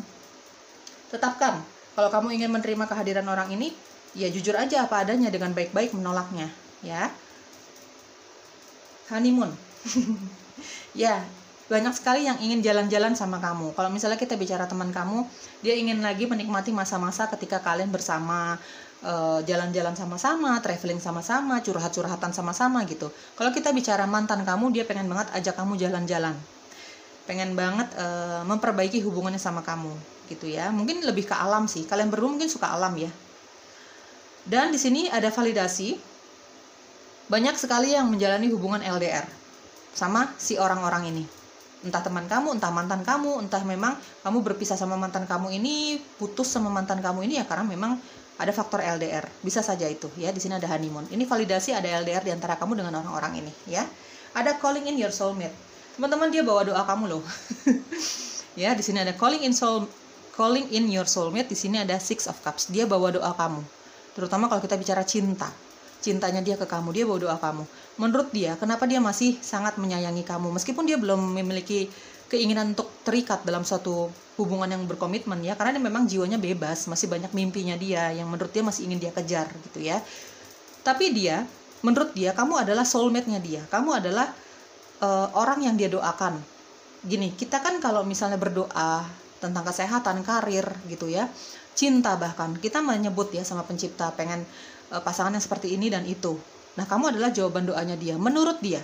Tetapkan, kalau kamu ingin menerima kehadiran orang ini, ya jujur aja apa adanya dengan baik-baik menolaknya, ya. Honeymoon. Ya, banyak sekali yang ingin jalan-jalan sama kamu. Kalau misalnya kita bicara teman kamu, dia ingin lagi menikmati masa-masa ketika kalian bersama, jalan-jalan sama-sama, traveling sama-sama, curhat-curhatan sama-sama gitu. Kalau kita bicara mantan kamu, dia pengen banget ajak kamu jalan-jalan, pengen banget memperbaiki hubungannya sama kamu gitu ya. Mungkin lebih ke alam sih, kalian berdua mungkin suka alam ya. Dan di sini ada validasi, banyak sekali yang menjalani hubungan LDR sama si orang-orang ini. Entah teman kamu, entah mantan kamu, entah memang kamu berpisah sama mantan kamu ini, putus sama mantan kamu ini ya karena memang ada faktor LDR. Bisa saja itu ya. Di sini ada honeymoon. Ini validasi ada LDR di antara kamu dengan orang-orang ini ya. Ada calling in your soulmate. Teman-teman, dia bawa doa kamu loh. Ya, di sini ada calling in your soulmate, di sini ada 6 of Cups. Dia bawa doa kamu. Terutama kalau kita bicara cinta. Cintanya dia ke kamu, dia bawa doa kamu. Menurut dia, kenapa dia masih sangat menyayangi kamu meskipun dia belum memiliki keinginan untuk terikat dalam suatu hubungan yang berkomitmen ya, karena dia memang jiwanya bebas, masih banyak mimpinya dia yang menurut dia masih ingin dia kejar gitu ya. Tapi dia, menurut dia kamu adalah soulmate-nya dia. Kamu adalah orang yang dia doakan. Gini, kita kan kalau misalnya berdoa tentang kesehatan, karir gitu ya, cinta bahkan, kita menyebut ya sama pencipta pengen pasangan yang seperti ini dan itu. Nah, kamu adalah jawaban doanya dia, menurut dia.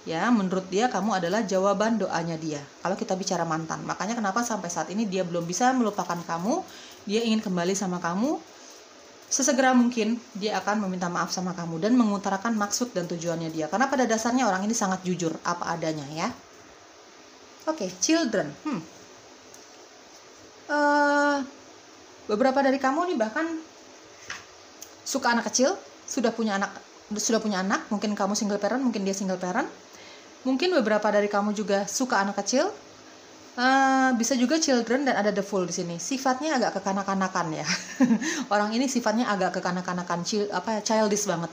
Ya, menurut dia kamu adalah jawaban doanya dia. Kalau kita bicara mantan, makanya kenapa sampai saat ini dia belum bisa melupakan kamu, dia ingin kembali sama kamu. Sesegera mungkin dia akan meminta maaf sama kamu dan mengutarakan maksud dan tujuannya dia. Karena pada dasarnya orang ini sangat jujur apa adanya ya. Oke, children. Beberapa dari kamu nih bahkan suka anak kecil, sudah punya anak, mungkin kamu single parent, mungkin dia single parent. Mungkin beberapa dari kamu juga suka anak kecil, bisa juga children dan ada the fool di sini. Sifatnya agak kekanak-kanakan ya. Orang ini sifatnya agak kekanak-kanakan, childish banget,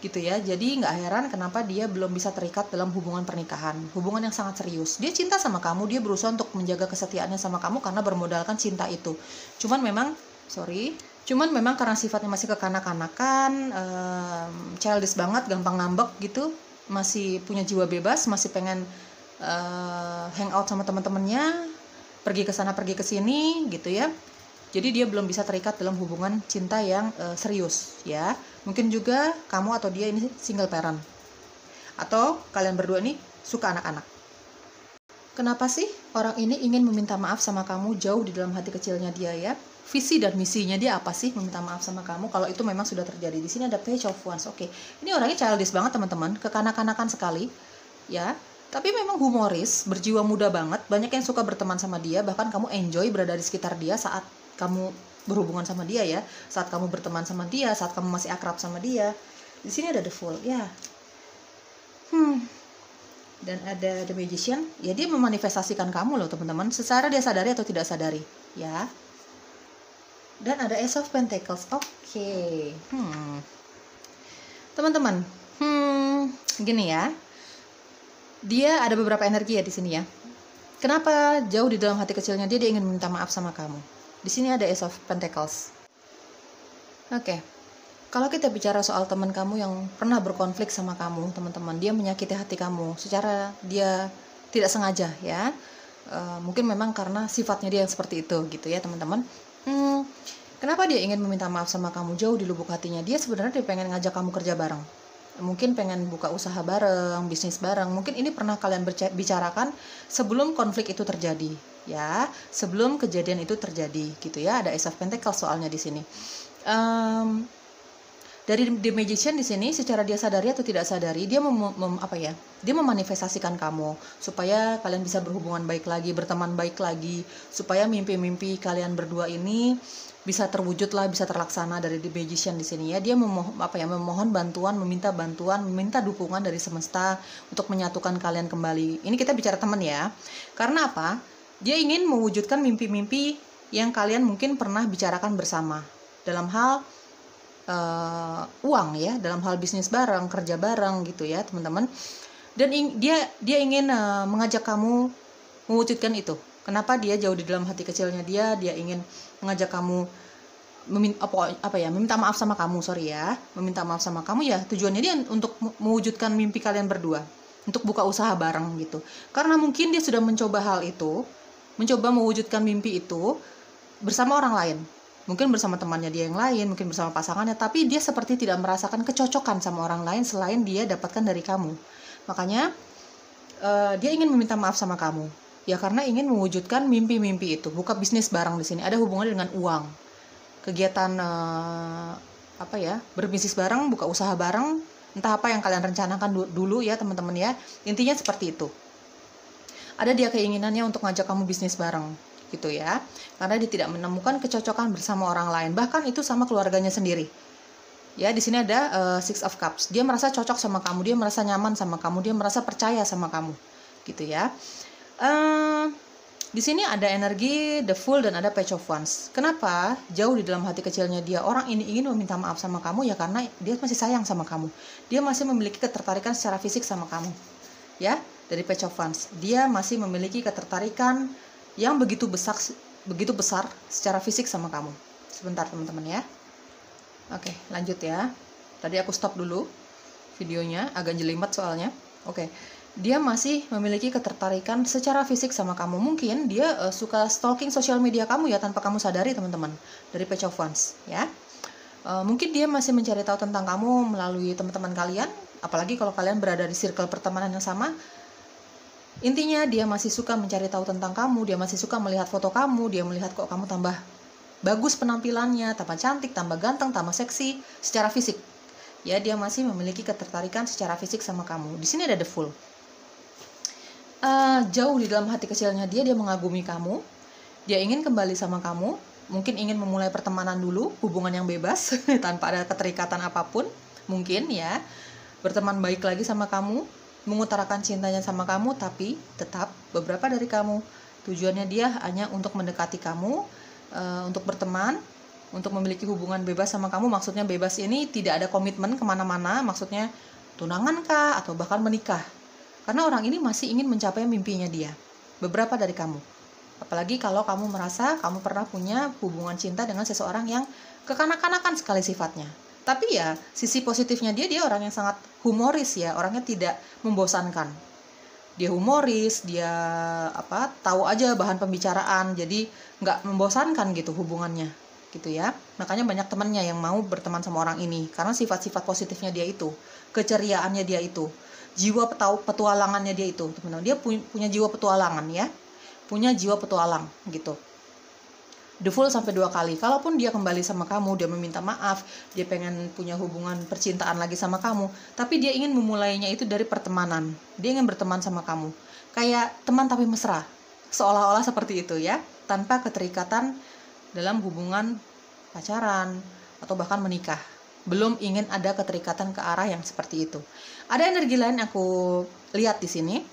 gitu ya. Jadi nggak heran kenapa dia belum bisa terikat dalam hubungan pernikahan, hubungan yang sangat serius. Dia cinta sama kamu, dia berusaha untuk menjaga kesetiaannya sama kamu karena bermodalkan cinta itu. Cuman memang karena sifatnya masih kekanak-kanakan, childish banget, gampang ngambek gitu. Masih punya jiwa bebas, masih pengen hang out sama teman-temannya, pergi ke sana pergi ke sini gitu ya. Jadi dia belum bisa terikat dalam hubungan cinta yang serius ya. Mungkin juga kamu atau dia ini single parent, atau kalian berdua ini suka anak-anak. Kenapa sih orang ini ingin meminta maaf sama kamu jauh di dalam hati kecilnya dia ya? Visi dan misinya dia apa sih meminta maaf sama kamu kalau itu memang sudah terjadi. Di sini ada Page of Wands. Oke. Ini orangnya childish banget teman-teman, kekanak-kanakan sekali ya. Tapi memang humoris, berjiwa muda banget. Banyak yang suka berteman sama dia, bahkan kamu enjoy berada di sekitar dia saat kamu berhubungan sama dia ya. Saat kamu berteman sama dia, saat kamu masih akrab sama dia. Di sini ada The Fool ya. Dan ada The Magician, ya dia memanifestasikan kamu loh teman-teman, secara dia sadari atau tidak sadari ya. Dan ada Ace of Pentacles. Oke. Teman-teman, gini ya. Dia ada beberapa energi ya di sini ya. Kenapa jauh di dalam hati kecilnya dia ingin meminta maaf sama kamu? Di sini ada Ace of Pentacles. Oke. Kalau kita bicara soal teman kamu yang pernah berkonflik sama kamu, teman-teman, dia menyakiti hati kamu secara dia tidak sengaja ya. Mungkin memang karena sifatnya dia yang seperti itu gitu ya teman-teman. Kenapa dia ingin meminta maaf sama kamu jauh di lubuk hatinya? Dia sebenarnya pengen ngajak kamu kerja bareng. Mungkin pengen buka usaha bareng, bisnis bareng. Mungkin ini pernah kalian bicarakan sebelum konflik itu terjadi, ya. Sebelum kejadian itu terjadi, gitu ya. Ada Ace of Pentacles soalnya di sini. Dari The Magician di sini, secara dia sadari atau tidak sadari, dia dia memanifestasikan kamu supaya kalian bisa berhubungan baik lagi, berteman baik lagi, supaya mimpi-mimpi kalian berdua ini bisa terwujud lah, bisa terlaksana. Dari The Magician di sini ya, dia memohon bantuan, meminta dukungan dari semesta untuk menyatukan kalian kembali. Ini kita bicara teman ya. Karena apa? Dia ingin mewujudkan mimpi-mimpi yang kalian mungkin pernah bicarakan bersama dalam hal uang ya, dalam hal bisnis bareng, kerja bareng gitu ya teman-teman. Dan dia ingin mengajak kamu mewujudkan itu. Kenapa dia jauh di dalam hati kecilnya dia ingin mengajak kamu meminta maaf sama kamu, meminta maaf sama kamu ya. Tujuannya dia untuk mewujudkan mimpi kalian berdua, untuk buka usaha bareng gitu. Karena mungkin dia sudah mencoba hal itu, mencoba mewujudkan mimpi itu bersama orang lain. Mungkin bersama temannya dia yang lain, mungkin bersama pasangannya, tapi dia seperti tidak merasakan kecocokan sama orang lain selain dia dapatkan dari kamu. Makanya dia ingin meminta maaf sama kamu. Ya karena ingin mewujudkan mimpi-mimpi itu. Buka bisnis bareng di sini. Ada hubungannya dengan uang. Kegiatan berbisnis bareng, buka usaha bareng, entah apa yang kalian rencanakan dulu ya teman-teman ya. Intinya seperti itu. Ada dia keinginannya untuk ngajak kamu bisnis bareng gitu ya, karena dia tidak menemukan kecocokan bersama orang lain, bahkan itu sama keluarganya sendiri ya. Di sini ada Six of Cups. Dia merasa cocok sama kamu, dia merasa nyaman sama kamu, dia merasa percaya sama kamu gitu ya. Di sini ada energi The Fool dan ada Page of Wands. Kenapa jauh di dalam hati kecilnya dia orang ini ingin meminta maaf sama kamu? Ya karena dia masih sayang sama kamu, dia masih memiliki ketertarikan secara fisik sama kamu ya. Dari Page of Wands, dia masih memiliki ketertarikan yang begitu besar secara fisik sama kamu. Sebentar teman-teman ya. Oke, lanjut ya. Tadi aku stop dulu videonya, agak jelimet soalnya. Oke. Dia masih memiliki ketertarikan secara fisik sama kamu. Mungkin dia suka stalking sosial media kamu ya tanpa kamu sadari teman-teman. Dari Page of Wands ya. Mungkin dia masih mencari tahu tentang kamu melalui teman-teman kalian, apalagi kalau kalian berada di circle pertemanan yang sama. Intinya dia masih suka mencari tahu tentang kamu, dia masih suka melihat foto kamu, dia melihat kok kamu tambah bagus penampilannya, tambah cantik, tambah ganteng, tambah seksi secara fisik. Ya, dia masih memiliki ketertarikan secara fisik sama kamu. Di sini ada the Fool. Jauh di dalam hati kecilnya dia mengagumi kamu, dia ingin kembali sama kamu, mungkin ingin memulai pertemanan dulu, hubungan yang bebas tanpa ada keterikatan apapun, mungkin ya, berteman baik lagi sama kamu, mengutarakan cintanya sama kamu, tapi tetap beberapa dari kamu tujuannya dia hanya untuk mendekati kamu, untuk berteman, untuk memiliki hubungan bebas sama kamu. Maksudnya bebas ini tidak ada komitmen kemana-mana, maksudnya tunangan kah atau bahkan menikah. Karena orang ini masih ingin mencapai mimpinya dia, beberapa dari kamu. Apalagi kalau kamu merasa kamu pernah punya hubungan cinta dengan seseorang yang kekanak-kanakan sekali sifatnya. Tapi ya, sisi positifnya dia orang yang sangat humoris ya, orangnya tidak membosankan. Dia humoris, dia tahu aja bahan pembicaraan, jadi nggak membosankan gitu hubungannya, gitu ya. Makanya banyak temannya yang mau berteman sama orang ini, karena sifat-sifat positifnya dia itu, keceriaannya dia itu, jiwa petualangannya dia itu, teman-teman. Dia punya jiwa petualangan ya, punya jiwa petualang gitu. The Fool sampai 2 kali. Kalaupun dia kembali sama kamu, dia meminta maaf, dia pengen punya hubungan percintaan lagi sama kamu, tapi dia ingin memulainya itu dari pertemanan. Dia ingin berteman sama kamu, kayak teman tapi mesra, seolah-olah seperti itu ya, tanpa keterikatan dalam hubungan pacaran atau bahkan menikah. Belum ingin ada keterikatan ke arah yang seperti itu. Ada energi lain aku lihat di sini.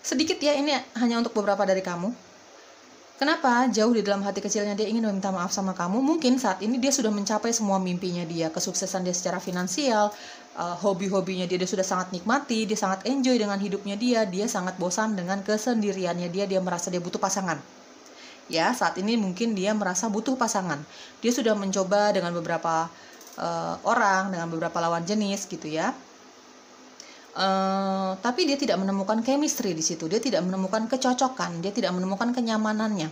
Sedikit ya, ini hanya untuk beberapa dari kamu. Kenapa? Jauh di dalam hati kecilnya dia ingin meminta maaf sama kamu. Mungkin saat ini dia sudah mencapai semua mimpinya dia, kesuksesan dia secara finansial, hobi-hobinya dia sudah sangat nikmati, dia sangat enjoy dengan hidupnya dia sangat bosan dengan kesendiriannya dia merasa dia butuh pasangan. Ya, saat ini mungkin dia merasa butuh pasangan. Dia sudah mencoba dengan beberapa orang, dengan beberapa lawan jenis gitu ya. Tapi dia tidak menemukan chemistry di situ, dia tidak menemukan kecocokan, dia tidak menemukan kenyamanannya,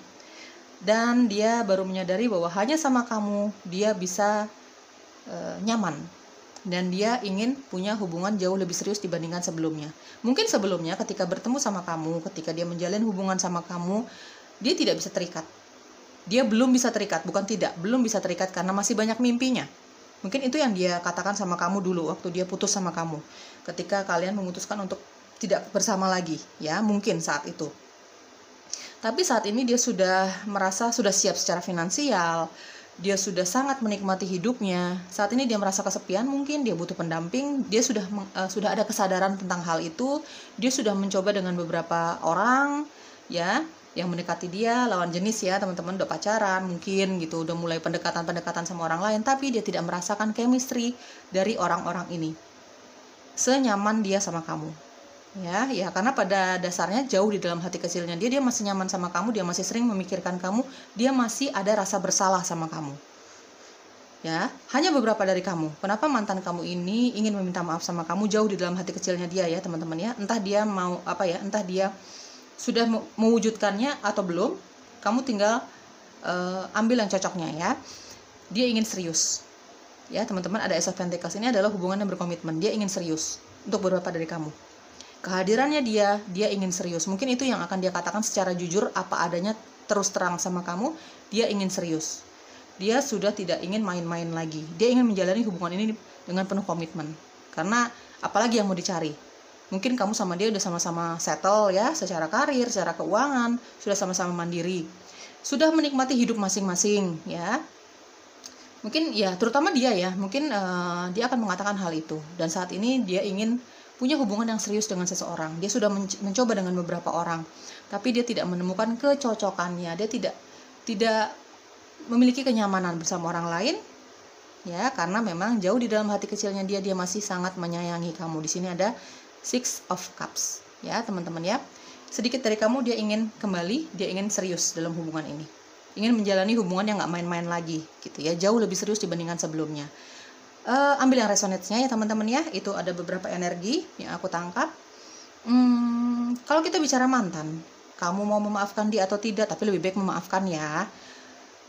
dan dia baru menyadari bahwa hanya sama kamu dia bisa nyaman, dan dia ingin punya hubungan jauh lebih serius dibandingkan sebelumnya. Mungkin sebelumnya ketika bertemu sama kamu, ketika dia menjalin hubungan sama kamu, dia tidak bisa terikat, dia belum bisa terikat, belum bisa terikat karena masih banyak mimpinya. Mungkin itu yang dia katakan sama kamu dulu waktu dia putus sama kamu, ketika kalian memutuskan untuk tidak bersama lagi ya, mungkin saat itu. Tapi saat ini dia sudah merasa sudah siap secara finansial, dia sudah sangat menikmati hidupnya. Saat ini dia merasa kesepian, mungkin dia butuh pendamping, dia sudah ada kesadaran tentang hal itu. Dia sudah mencoba dengan beberapa orang ya yang mendekati dia, lawan jenis ya, teman-teman, udah pacaran mungkin gitu, udah mulai pendekatan sama orang lain, tapi dia tidak merasakan chemistry dari orang-orang ini senyaman dia sama kamu. Ya, karena pada dasarnya jauh di dalam hati kecilnya dia masih nyaman sama kamu, dia masih sering memikirkan kamu, dia masih ada rasa bersalah sama kamu. Ya, hanya beberapa dari kamu. Kenapa mantan kamu ini ingin meminta maaf sama kamu jauh di dalam hati kecilnya dia ya, teman-teman ya. Entah dia mau entah dia sudah mewujudkannya atau belum, kamu tinggal ambil yang cocoknya ya. Dia ingin serius ya, teman-teman. Ada Ace of Pentacles, ini adalah hubungan yang berkomitmen. Dia ingin serius untuk beberapa dari kamu. Kehadirannya dia ingin serius. Mungkin itu yang akan dia katakan secara jujur, apa adanya, terus terang sama kamu. Dia ingin serius, dia sudah tidak ingin main-main lagi. Dia ingin menjalani hubungan ini dengan penuh komitmen. Karena apalagi yang mau dicari? Mungkin kamu sama dia udah sama-sama settle ya, secara karir, secara keuangan, sudah sama-sama mandiri, sudah menikmati hidup masing-masing ya. Mungkin ya, terutama dia ya, mungkin dia akan mengatakan hal itu. Dan saat ini dia ingin punya hubungan yang serius dengan seseorang. Dia sudah mencoba dengan beberapa orang, tapi dia tidak menemukan kecocokannya. Dia tidak memiliki kenyamanan bersama orang lain ya, karena memang jauh di dalam hati kecilnya dia masih sangat menyayangi kamu. Di sini ada Six of Cups ya, teman-teman ya. Sedikit dari kamu dia ingin kembali, dia ingin serius dalam hubungan ini, ingin menjalani hubungan yang gak main-main lagi gitu ya, jauh lebih serius dibandingkan sebelumnya. Ambil yang resonate-nya ya, teman-teman ya. Itu ada beberapa energi yang aku tangkap. Kalau kita bicara mantan, kamu mau memaafkan dia atau tidak, tapi lebih baik memaafkan ya,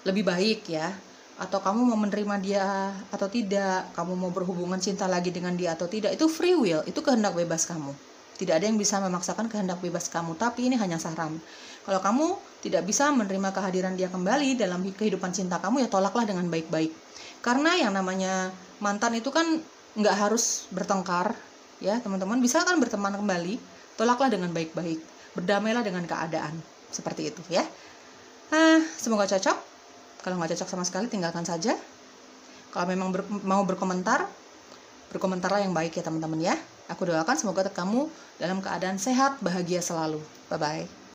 lebih baik ya. atau kamu mau menerima dia atau tidak, kamu mau berhubungan cinta lagi dengan dia atau tidak, itu free will, itu kehendak bebas kamu. Tidak ada yang bisa memaksakan kehendak bebas kamu, tapi ini hanya saran. Kalau kamu tidak bisa menerima kehadiran dia kembali dalam kehidupan cinta kamu, ya tolaklah dengan baik-baik. Karena yang namanya mantan itu kan nggak harus bertengkar, ya teman-teman, bisa kan berteman kembali. Tolaklah dengan baik-baik, berdamailah dengan keadaan, seperti itu ya. Semoga cocok. Kalau nggak cocok sama sekali, tinggalkan saja. Kalau memang mau berkomentar, berkomentarlah yang baik ya teman-teman ya. Aku doakan semoga kamu dalam keadaan sehat, bahagia selalu. Bye-bye.